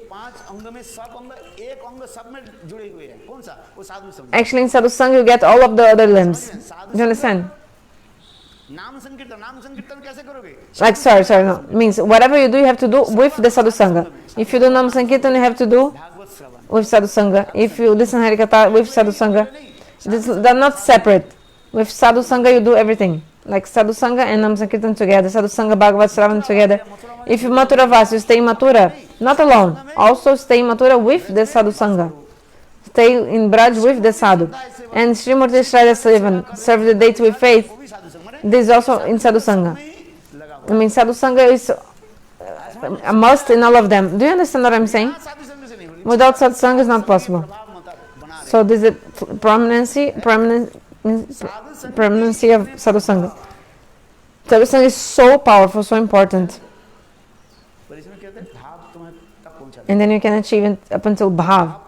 actually in sadhu-sanga you get all of the other limbs. Do you understand? Like, sorry, no. Means whatever you do, you have to do with the sadhu-sanga. If you do Nam Sankirtan, you have to do with sadhu-sanga. If you listen Harikatha, with sadhu-sanga. They're not separate. With sadhu-sanga, you do everything. Like sadhu-sanga and Nam Sankirtan together. Sadhu-sanga, Bhagavad Shravan together. If you Mathura Vas, you stay in Mathura. Not alone. Also stay in Mathura with the sadhu-sanga. Stay in Braj with the sadhu. And Srimurti Shradaya Sevan, serve the deity with faith. This is also in sadhu-sanga. I mean, sadhu-sanga is a must in all of them. Do you understand what I'm saying? Without sadhu-sanga, it's not possible. So this is the prominency of sadhu-sanga. Sadhu-sanga is so powerful, so important. And then you can achieve it up until bhav.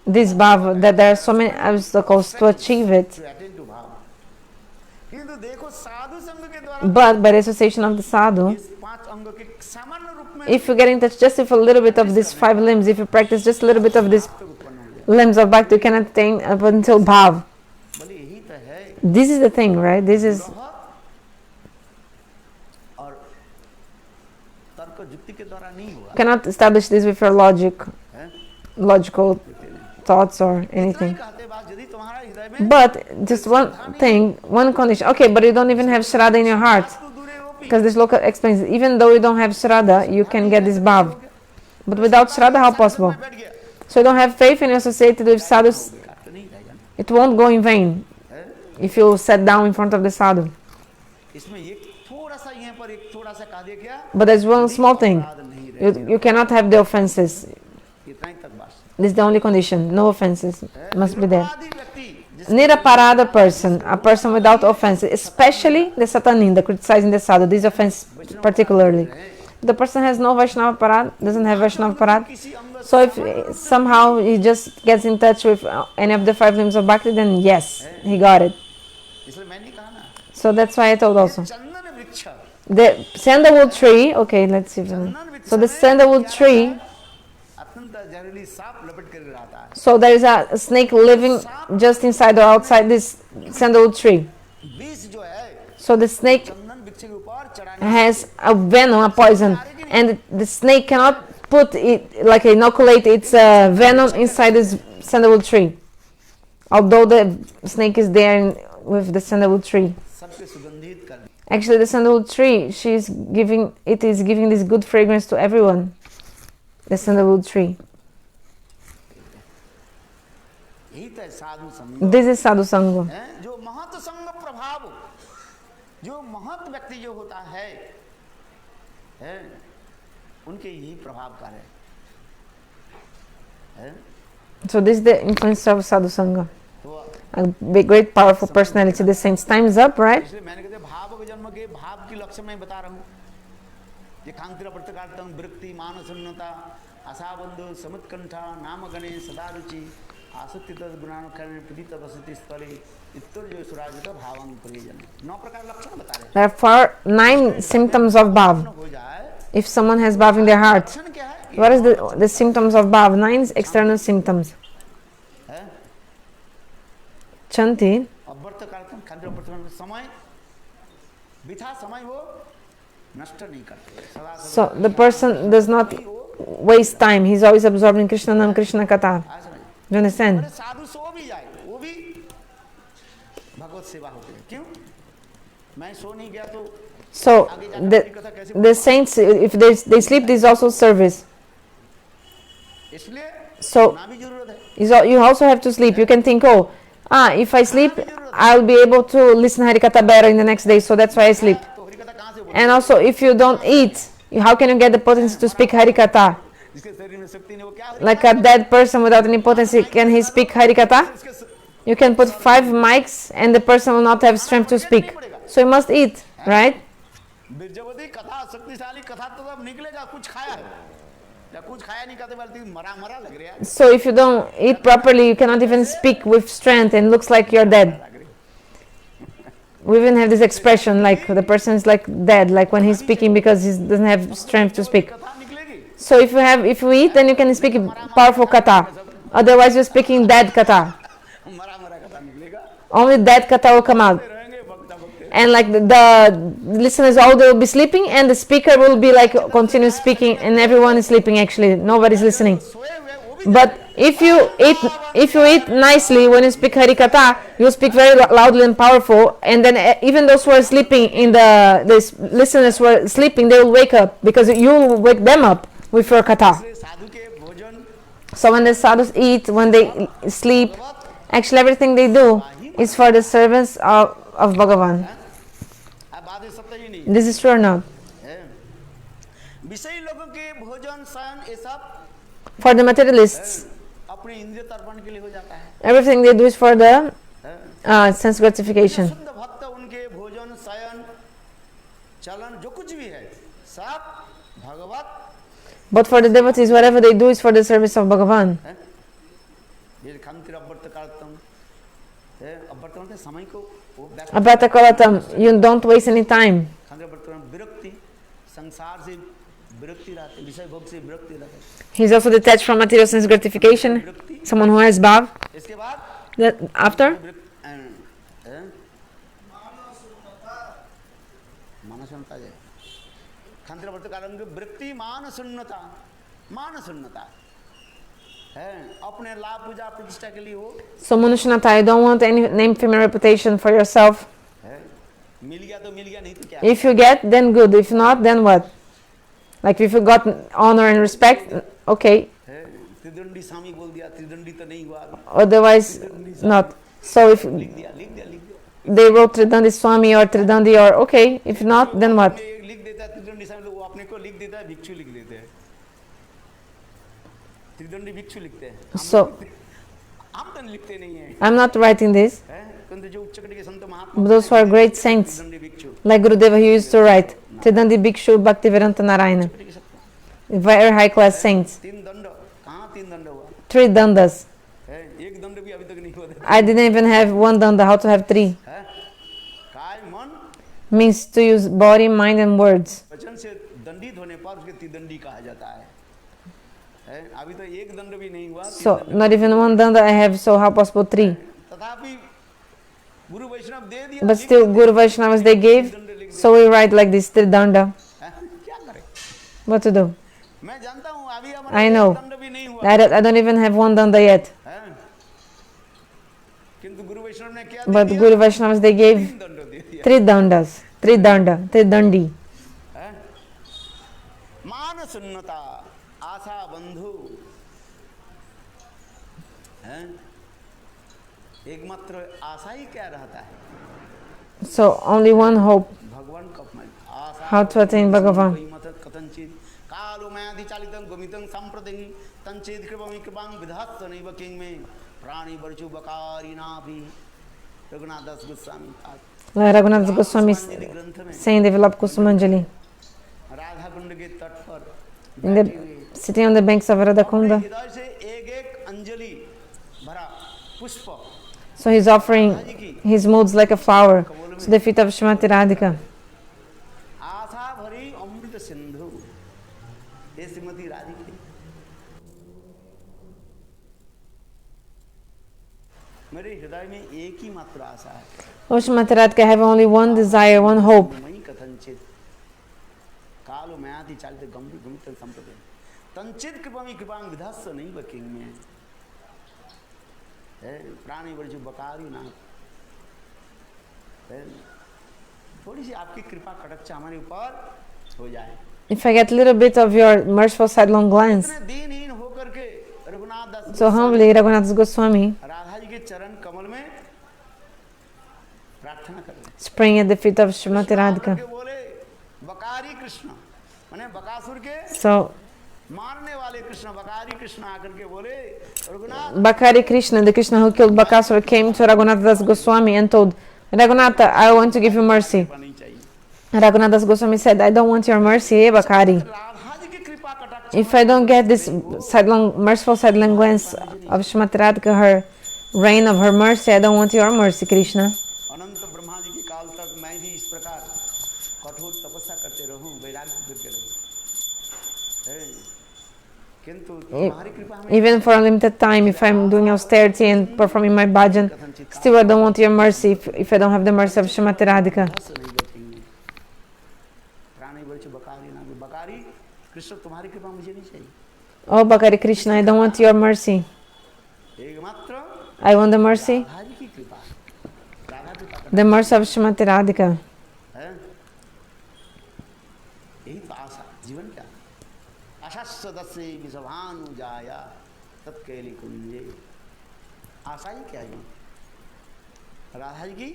This bhav, that there are so many obstacles to achieve it. But by the association of the sadhu, if you get in touch just with a little bit of these 5 limbs, if you practice just a little bit of these limbs of bhakti, you can attain up until bhav. This is the thing, right? This is. Cannot establish this with your logical thoughts or anything. But just one thing, one condition. Okay, but you don't even have Shraddha in your heart. Because this local explains, even though you don't have Shraddha, you can get this bhav. But without Shraddha, how possible? So you don't have faith and you're associated with sadhus. It won't go in vain if you sit down in front of the sadhu. But there's one small thing. You cannot have the offences. This is the only condition. No offences must be there. Niraparada person, a person without offenses, especially the satanin, the criticizing the sadhu, this offense particularly. The person has no Vaishnava parad, doesn't have Vaishnava parad. So if somehow he just gets in touch with any of the 5 limbs of bhakti, then yes, he got it. So that's why I told also. The sandalwood tree, okay, let's see. So the sandalwood tree, so there is a snake living just inside or outside this sandalwood tree. So the snake has a venom, a poison, and the snake cannot put it, like inoculate its venom inside this sandalwood tree. Although the snake is there with the sandalwood tree. Actually, the sandalwood tree, it is giving this good fragrance to everyone. The sandalwood tree. This is sadhu-sanga. जो महत संग प्रभाव, जो महत व्यक्ति जो होता है, उनके यही प्रभावकार है. So this is the influence of sadhu-sanga. A big, great, powerful personality. The saints. Time's up, right? इसलिए मैंने कहते भाव के जन्म के भाव की लक्षण मैं बता रहा हूँ. ये कांतिर प्रत्यकार्तम वृत्ति मानसन्नता आशाबंधु समुत्कंठा नाम गणे सदा रुचि आसक्ति तद गुणानुकरण प्रतीत वसति स्थले इत्तर जो सुराजित भावं प्रयोजन. 9 प्रकार लक्षण बता रहे हैं. There are 9 symptoms of bhava. If someone has bhava in their heart, what is the symptoms of bhava? 9 external symptoms. Kshantir. So the person does not waste time. He's always absorbing Krishna Nam, Krishna Katha. Do you understand? So the saints, if they sleep, this is also service. So you also have to sleep. You can think, oh, if I sleep, I'll be able to listen Harikatha better in the next day, so that's why I sleep. And also, if you don't eat, how can you get the potency to speak Harikatha? Like a dead person without any potency, can he speak Harikatha? You can put 5 mics and the person will not have strength to speak. So you must eat, right? So if you don't eat properly, you cannot even speak with strength and looks like you're dead. We even have this expression, like the person is like dead, like when he's speaking because he doesn't have strength to speak. So if you eat, then you can speak powerful katha. Otherwise you're speaking dead katha. Only dead katha will come out. And like the listeners, all they will be sleeping, and the speaker will be like continue speaking, and everyone is sleeping. Actually, nobody's listening. But if you eat nicely when you speak Harikatha, you speak very loudly and powerful, and then even those who are sleeping the listeners who are sleeping, they will wake up because you will wake them up with your katha. So when the sadhus eat, when they sleep, actually everything they do is for the servants of Bhagavan. This is true or not? For the materialists, everything they do is for the sense gratification. But for the devotees, whatever they do is for the service of Bhagavan. Abhatakalatam, you don't waste any time. He's also detached from material sense gratification. Someone who has bhava. After? So Manushanata, you don't want any name, fame, and reputation for yourself. If you get, then good. If not, then what? Like if you got honor and respect, okay. Otherwise, not. So if they wrote Tridandi Swami or Tridandi or okay, if not, then what? So I'm not writing this. Those who are great saints, like Gurudeva, he used to write Tridandi Bhikshu Bhaktivedanta Narayana. Very high class saints. 3 dandas. I didn't even have 1 danda. How to have 3? Means to use body, mind and words. So not even 1 danda I have, so how possible 3? But still Guru Vaishnavas they gave, so we write like this, 3 danda. What to do? I know. I don't even have 1 danda yet. But Guru Vaishnavas they gave 3 dandas. Tridandi. मान सुन्नता आशा बंधु एकमात्र आशा ही क्या रहता है? So only one hope, भगवान का how to attain Bhagavan. कथंचित कालो मैं चालितं गमितं संप्रति तंचित कृपमि कृपां विधात्त नैव किंग में प्राणी बरचु बकारी नाभि रघुनाथ दास Goswami Raghunath Goswami saying develop Kusumanjali. Radha Kund के तट पर Sitting on the banks of Radha Kunda. हृदय से एक अंजलि भरा पुष्प So he's offering his moods like a flower to the feet of Srimati Radhika. आशा भरी अमृत सिंधु ये श्रीमती राधिका मेरे हृदय में एक ही मात्र आशा है Oh Srimati Radhika, I have only one desire, one hope. मई कथंचित कालो मैं आदि चालते गंभीर गंभीर संप्रदाय तंचित कृपामि कृपां विधास्स नहीं बकिंग में प्राणी वर्जु बकारी ना थोड़ी सी आपकी कृपा कटक हमारे ऊपर हो जाए. If I get a little bit of your merciful sidelong glance. दीनहीन होकर के रघुनाथ दास So humbly Raghunath Goswami Radha ji के चरण कमल में प्रार्थना करें. spraying at the feet of Srimati Radhika. बोले बकारी कृष्ण माने बकासुर के So मारने वाले कृष्ण बकारी कृष्ण आकर के बोले Raghunath Bakari Krishna, the Krishna who killed Bakasura, came to Raghunath Das Goswami and told Raghunatha, I want to give you mercy. नहीं चाहिए. Raghunath Das Goswami said, I don't want your mercy, Bakari. Radha ji की कृपा कटाक्ष If I don't get this sidelong, merciful sidelong glance of Srimati Radhika, her reign of her mercy, I don't want your mercy, Krishna. अनंत ब्रह्मा जी के काल तक मैं भी इस प्रकार कठोर तपस्या करते रहूं वैराग्य करके रहूं किंतु तुम्हारी कृपा हमें Even for a limited time, if I'm doing austerity and performing my bhajan, still I don't want your mercy if I don't have the mercy of Srimati Radhika. प्राणी बच्चे बकारी ना बकारी कृष्ण तुम्हारी कृपा मुझे नहीं चाहिए. Oh Bakari Krishna, I don't want your mercy. एकमात्र I want the mercy, Radha ji की कृपा राधा की कृपा the mercy of Srimati Radhika. है. यही तो आशा जीवन क्या आशा सदस्य विषभानु जाया तत्केली कुंजे आशा ही क्या है राधा जी की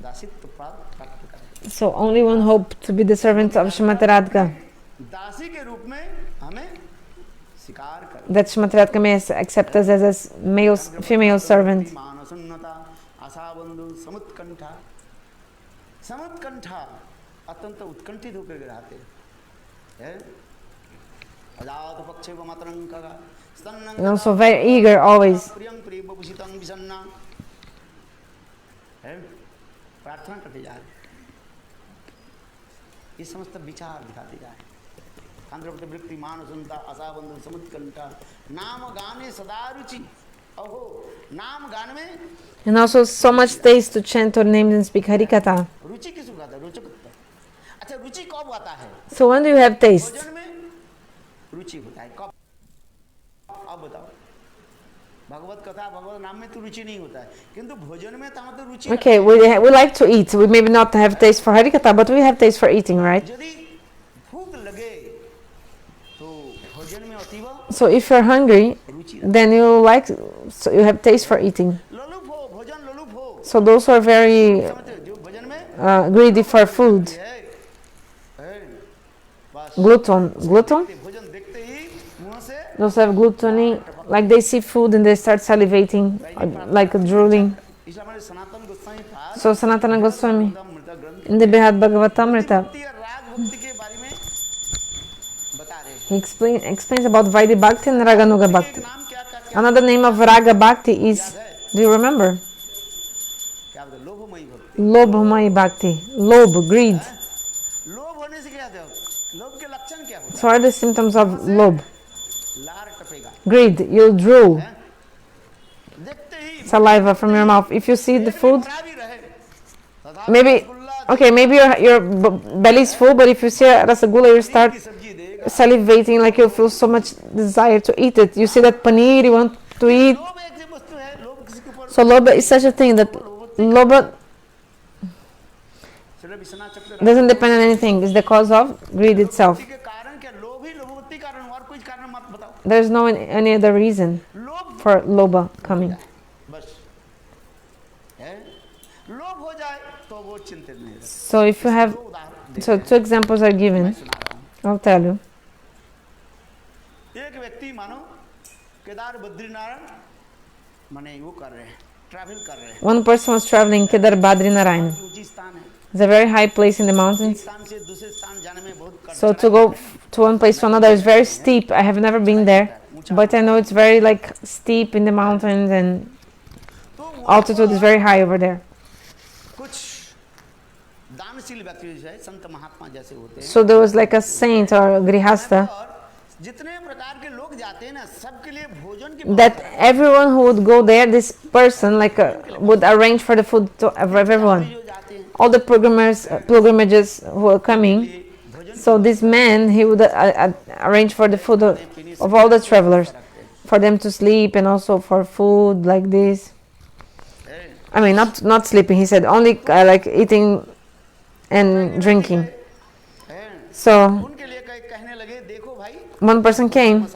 दासित्व प्राप्त करें. So only one hope, to be the servant of Srimati Radhika. दासी के रूप में हमें स्वीकार करें. That Srimati Radhika may accept us as a male, female servant. मानसन्नता आशा बंधु समुत्कंठा समुत्कंठा अत्यंत उत्कंठित होकर रहते हैं. अजात पक्षे व मतरंका And also very eager always. प्रियं प्रिय बभूषितं विसन्ना है. प्रार्थना करते जा रहे ये समस्त विचार दिखाते जा रहे. आंध्रप्रदेश वृत्ति मानसुनता आशा बंधु समुत्कंठा नाम गाने सदा रुचि. अहो नाम गान में And also so much taste to chant or name and speak Harikatha. रुचि किसको कहता है? रोचकता. अच्छा रुचि कब आता है? So when do you have taste? भोजन में रुचि होता है कब? अब बताओ. भगवत कथा भगवत नाम में तो रुचि नहीं होता है किंतु भोजन में तो रुचि. Okay, we like to eat. We maybe not have taste for Harikatha, but we have taste for eating, right? यदि भूख लगे तो भोजन में अतीव So if you're hungry, then so you have taste for eating. लोलुप हो भोजन लोलुप हो. So those who are very जो भोजन में greedy for food, glutton, भोजन देखते ही मुंह से those who have gluttony, like they see food and they start salivating, like drooling. इसलिए हमारे सनातन गोस्वामी था So Sanatana Goswami, मृत ग्रंथ in the Brihad Bhagavatamrita, राग भक्ति के बारे में बता रहे हैं. he explains about Vaidhi Bhakti and Raga-marga Bhakti. नाम क्या क्या Another name of Raga Bhakti is, do you remember? क्या बोलते लोभमयी भक्ति. Lobhamai Bhakti, lob, greed. लोभ होने से क्या होता है? लोभ के लक्षण क्या होता So what are the symptoms of lob? है? लार टपेगा. Greed, you'll drool देखते ही saliva from your mouth. If you see the food, भरा भी रहे. तथा maybe, okay, maybe your belly is full, but if you see a rasagula, you start की सब्जी देगा. salivating, like you feel so much desire to eat it. You see that paneer, you want to eat. लोभ एक ऐसी वस्तु है लोभ किसी के ऊपर So loba is such a thing that loba, Doesn't depend on anything. It's the cause of greed itself. There's no any other reason for lobha coming. So if you have, so 2 examples are given. I'll tell you. One person was traveling Kedar Badri Narayan. It's a very high place in the mountains. So to go to one place to another is very steep. I have never been there, but I know it's very like steep in the mountains and altitude is very high over there. So there was like a saint or a grihastha that everyone who would go there, this person like would arrange for the food to everyone. All the pilgrimages who are coming. So this man, he would arrange for the food of all the travelers, for them to sleep and also for food like this. I mean, not sleeping. He said only like eating and drinking. So one person came.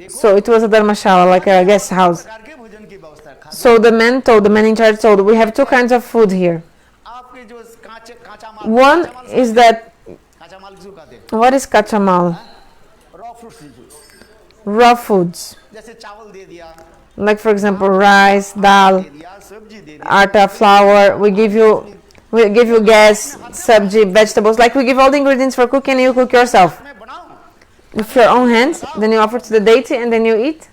So it was a dharmashala, like a guest house. So the man in charge told, we have 2 kinds of food here. One is that, what is kachamal? Raw foods. Like for example, rice, dal, atta, flour. We give you gas, sabji, vegetables. Like we give all the ingredients for cooking and you cook yourself. With your own hands, then you offer to the deity and then you eat.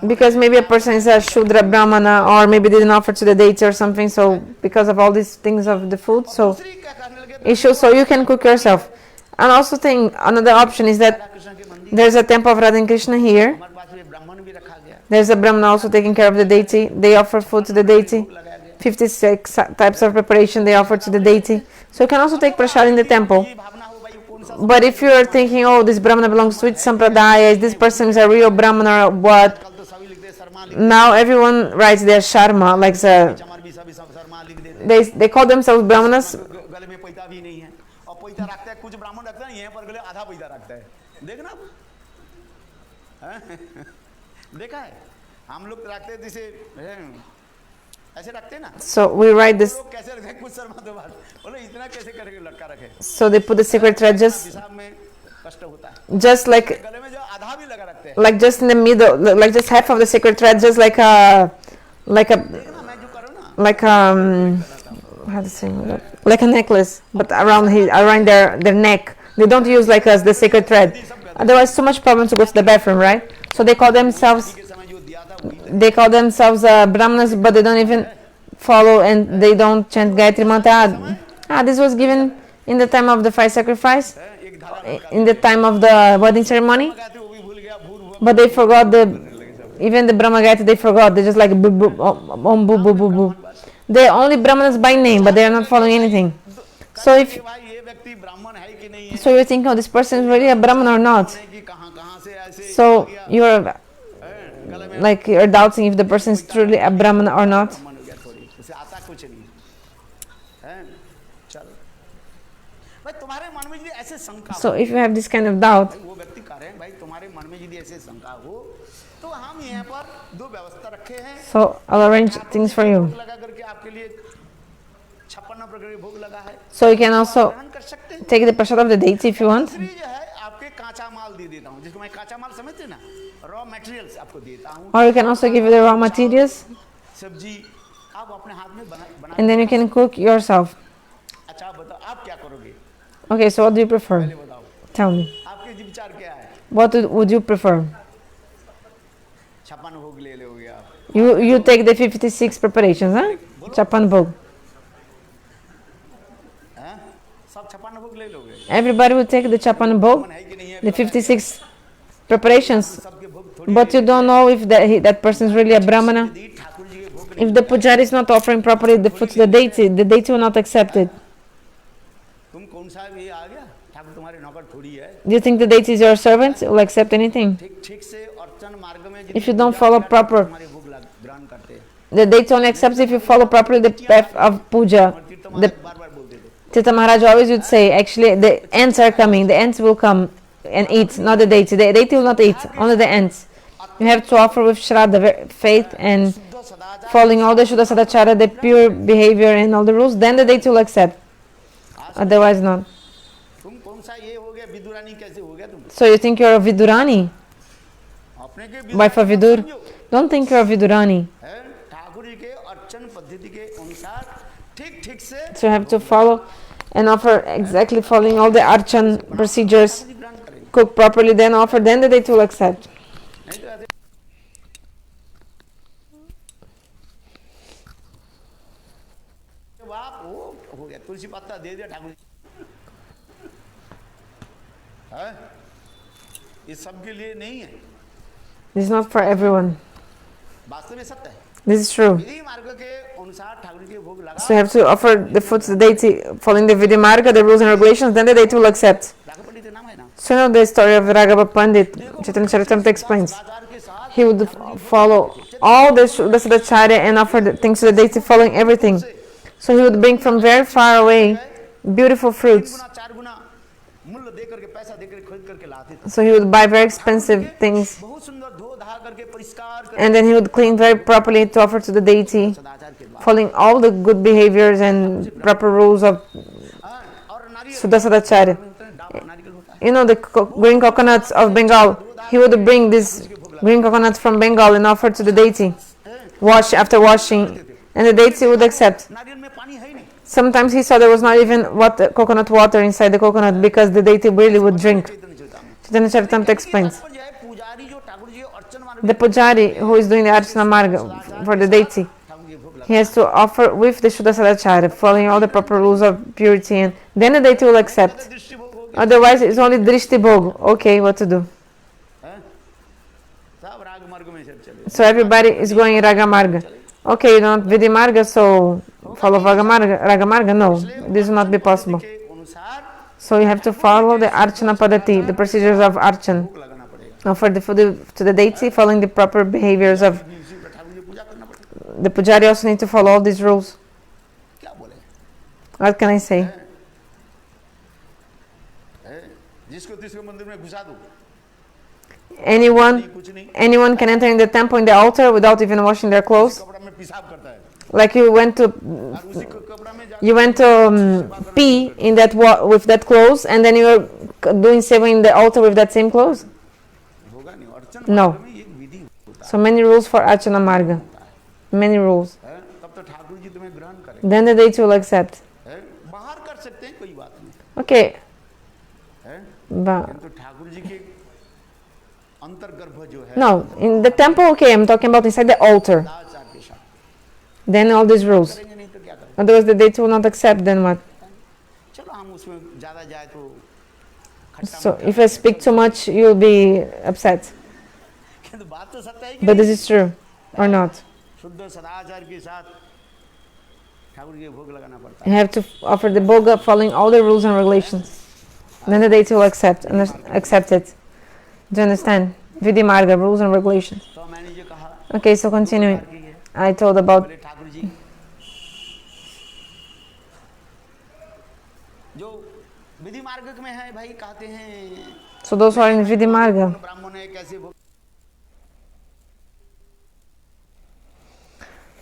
Because maybe a person is a Shudra Brahmana or maybe didn't offer to the deity or something, so because of all these things of the food, so issues, so you can cook yourself. And also another option is that there's a temple of Radha and Krishna here. There's a Brahmana also taking care of the deity. They offer food to the deity. 56 types of preparation they offer to the deity. So you can also take prasad in the temple. But if you're thinking, oh, this Brahmana belongs to which sampradaya, this person is a real Brahmana or what? Now everyone writes their sharma, like they call themselves Brahmanas. So we write this. So they put the sacred thread just like just in the middle, like just half of the sacred thread, just like a how to say, like a necklace, but around their neck. They don't use like us the sacred thread. Otherwise, too much problem to go to the bathroom, right? So they call themselves Brahmanas, but they don't even follow and they don't chant Gayatri Mantra. This was given in the time of the fire sacrifice, in the time of the wedding ceremony, but they forgot even the Brahma Gayatri, they forgot. They just like boo boo, om boo boo boo boo. They're only Brahmanas by name, but they are not following anything. So you're thinking, oh, this person is really a Brahman or not. So you're doubting if the person is truly a Brahman or not. So if you have this kind of doubt, so I'll arrange things for you. So you can also take the prasad of the deity if you want. Or you can also give you the raw materials. And then you can cook yourself. Okay, so what do you prefer? Tell me. What would you prefer? You take the 56 preparations, huh? Chapan bhog. Everybody will take the chapan bhog, the 56 preparations. But you don't know if that person is really a Brahmana. If the pujari is not offering properly the food to the deity will not accept it. Do you think the deity is your servant? Will accept anything? if you don't follow proper, the deity only accepts if you follow properly the path of puja. The Tirtha Maharaj always would say, actually, the ants are coming, the ants will come and eat, not the deity. The deity will not eat, only the ants. You have to offer with Shraddha, faith, and following all the Shuddha Sadachara, the pure behavior and all the rules, then the deity will accept. Otherwise not. So you think you're a Vidurani? Wife of Vidur? Don't think you're a Vidurani. So you have to follow and offer exactly following all the archan procedures, cook properly, then offer, then the deity will accept. This is not for everyone. This is true. So you have to offer the food to the deity, following the vidhi-marga, the rules and regulations, then the deity will accept. So you know the story of Raga Pandit, Chaitanya Charitamrita explains. He would follow all the sadacharya and offer the things to the deity, following everything. So he would bring from very far away beautiful fruits. So he would buy very expensive things, and then he would clean very properly to offer to the deity, following all the good behaviors and proper rules of Suddha Sadacharya. You know the green coconuts of Bengal. He would bring these green coconuts from Bengal and offer to the deity, wash after washing, and the deity would accept. Sometimes he saw there was not even coconut water inside the coconut because the deity really would drink. Chaitanya Charitamrita explains. The pujari who is doing the Raga-marga for the deity, he has to offer with the Shuddha Sadacharya, following all the proper rules of purity, and then the deity will accept. Otherwise, it's only drishti bhog. Okay, what to do? So everybody is going Raga-marga. Okay, you don't vidhi-marga, so follow Raga-marga. No, this will not be possible. So you have to follow the archana padati, the procedures of archan. Offer the food to the deity, following the proper behaviors of the pujari. Also need to follow all these rules. What can I say? Anyone can enter in the temple, in the altar, without even washing their clothes. Like you went to pee in that with that clothes, and then you were doing seva in the altar with that same clothes. No. So many rules for Archana Marga. Many rules. Then the deity will accept. Okay. But no, in the temple, okay, I'm talking about inside the altar. Then all these rules. Otherwise the deity will not accept, then what? So if I speak too much, you'll be upset. But this is true, or not? You have to offer the bhoga following all the rules and regulations. Then the deity will accept it. Do you understand? Vidhi-marga, rules and regulations. Okay, so continuing. I told about so those who are in vidhi-marga,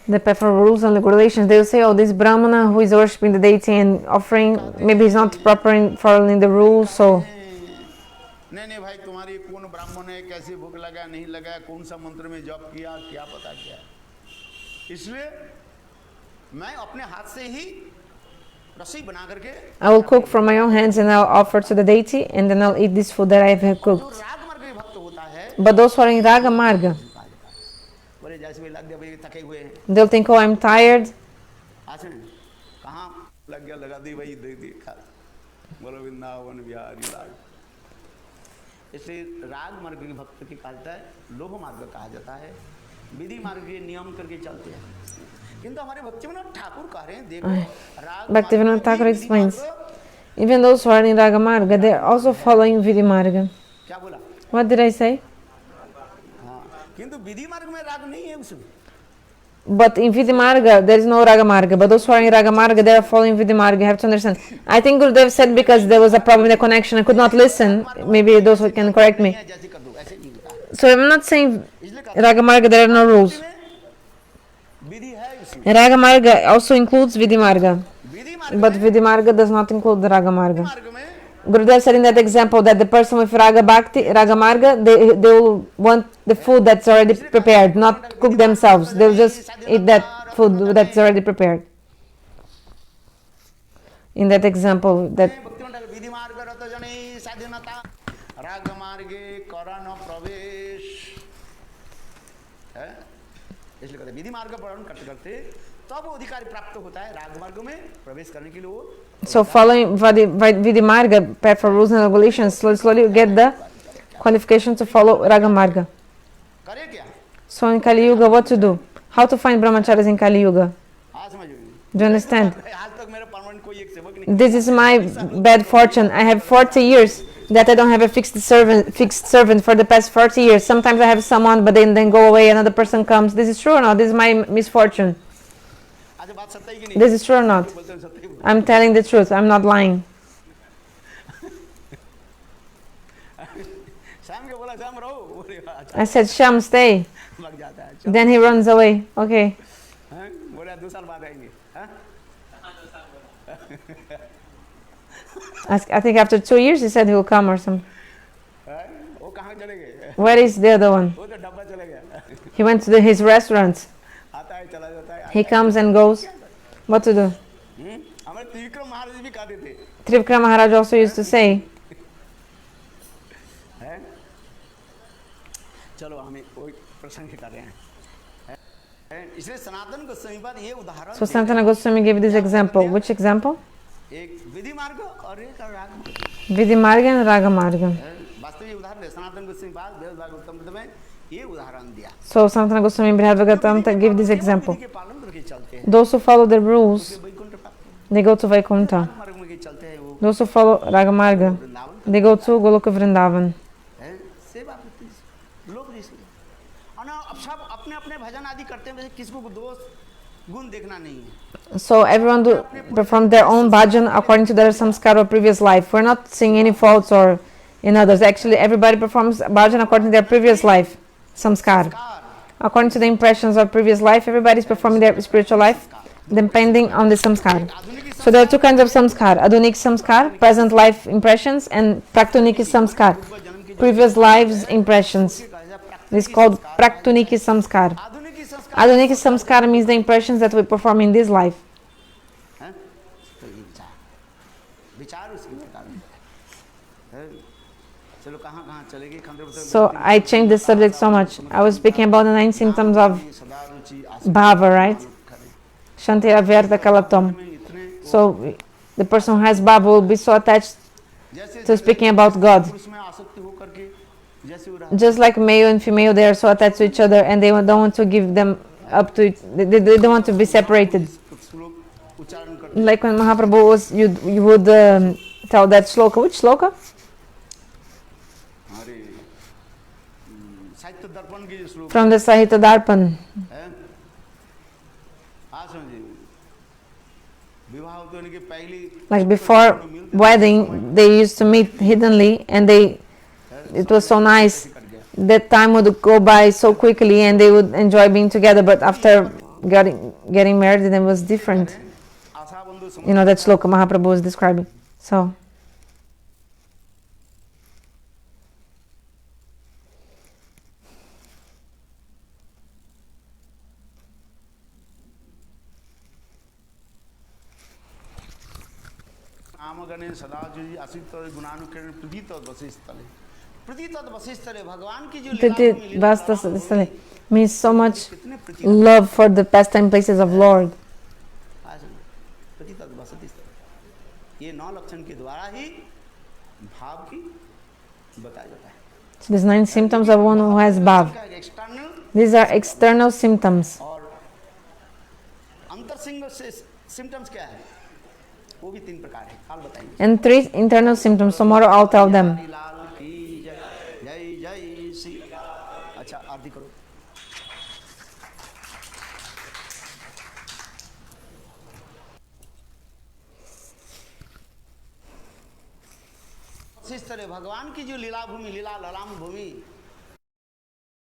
the path of rules and regulations, they will say, oh, this brahmana who is worshipping the deity and offering, maybe he's not proper in following the rules, so I will cook from my own hands and I'll offer to the deity, and then I'll eat this food that I have cooked. But those who are in Raga-marga, they'll think, oh, I'm tired. इसलिए राग मार्ग के भक्त की कहता है लोभ मार्ग कहा जाता है, विधि मार्ग के नियम करके चलते हैं. किंतु हमारे भक्तिविनोद ठाकुर कह रहे हैं, देखो राग Bhaktivinoda Thakur explains, even those who are in Raga-marga, they are also following vidhi-marga. क्या बोला? What did I say? किंतु विधि मार्ग में राग नहीं है उसमें. But in vidhi-marga, there is no Raga-marga. But those who are in Raga-marga, they are following vidhi-marga. You have to understand. I think Gurudev said because there was a problem in the connection, I could not listen. Maybe those who can correct me. So I'm not saying Raga-marga, there are no rules. Raga-marga also includes vidhi-marga. But vidhi-marga does not include the Raga-marga. Gurudev said in that example that the person with Raga-marga, they will want the food that's already prepared, not cook themselves. They'll just eat that food that's already prepared. In that example, that so following vidhi-marga, path for rules and regulations, slowly you get the qualification to follow Raga-marga. So in Kali Yuga, what to do? How to find brahmacharis in Kali Yuga? Do you understand? This is my bad fortune. I have 40 years that I don't have a fixed servant for the past 40 years. Sometimes I have someone, but then go away, another person comes. This is true or not? This is my misfortune. This is true or not? I'm telling the truth. I'm not lying. I said, Sham, stay. Then he runs away. Okay. I think after 2 years he said he will come or something. Where is the other one? He went to his restaurant. He comes and goes. What to do? Trivikram Maharaj also used to say. So Sanatana Goswami gave this example. Which example? Vidhi-marga and Raga-marga. So Sanatana Goswami in Bhagavatam gave this example. Those who follow the rules, they go to Vaikuntha. Those who follow Raga-marga, they go to Goloka Vrindavan. So everyone perform their own bhajan according to their samskara or previous life. We're not seeing any faults or in others. Actually, everybody performs bhajan according to their previous life, samskar. According to the impressions of previous life, everybody is performing their spiritual life depending on the samskar. So there are two kinds of samskar: adunik samskar, present life impressions, and praktuniki samskar, previous lives impressions. This is called praktuniki samskar. Aduniki samskar means the impressions that we perform in this life. So I changed the subject so much. I was speaking about the 9 symptoms of bhava, right? Kshantir, avyarta, kalatam. So the person who has bhava will be so attached to speaking about God. Just like male and female, they are so attached to each other and they don't want to give them up to it. They don't want to be separated. Like when Mahaprabhu was, you would tell that shloka. Which shloka? From the Sahita Darpan. Like before wedding, they used to meet hiddenly and it was so nice. That time would go by so quickly and they would enjoy being together, but after getting married, then it was different. You know, that shloka Mahaprabhu was describing. So means so much love for the pastime places of Lord. So these 9 symptoms of one who has bhav. These are external symptoms. And 3 internal symptoms. Tomorrow I'll tell them. इस तरह भगवान की जो लीला भूमि, लीला ललाम भूमि,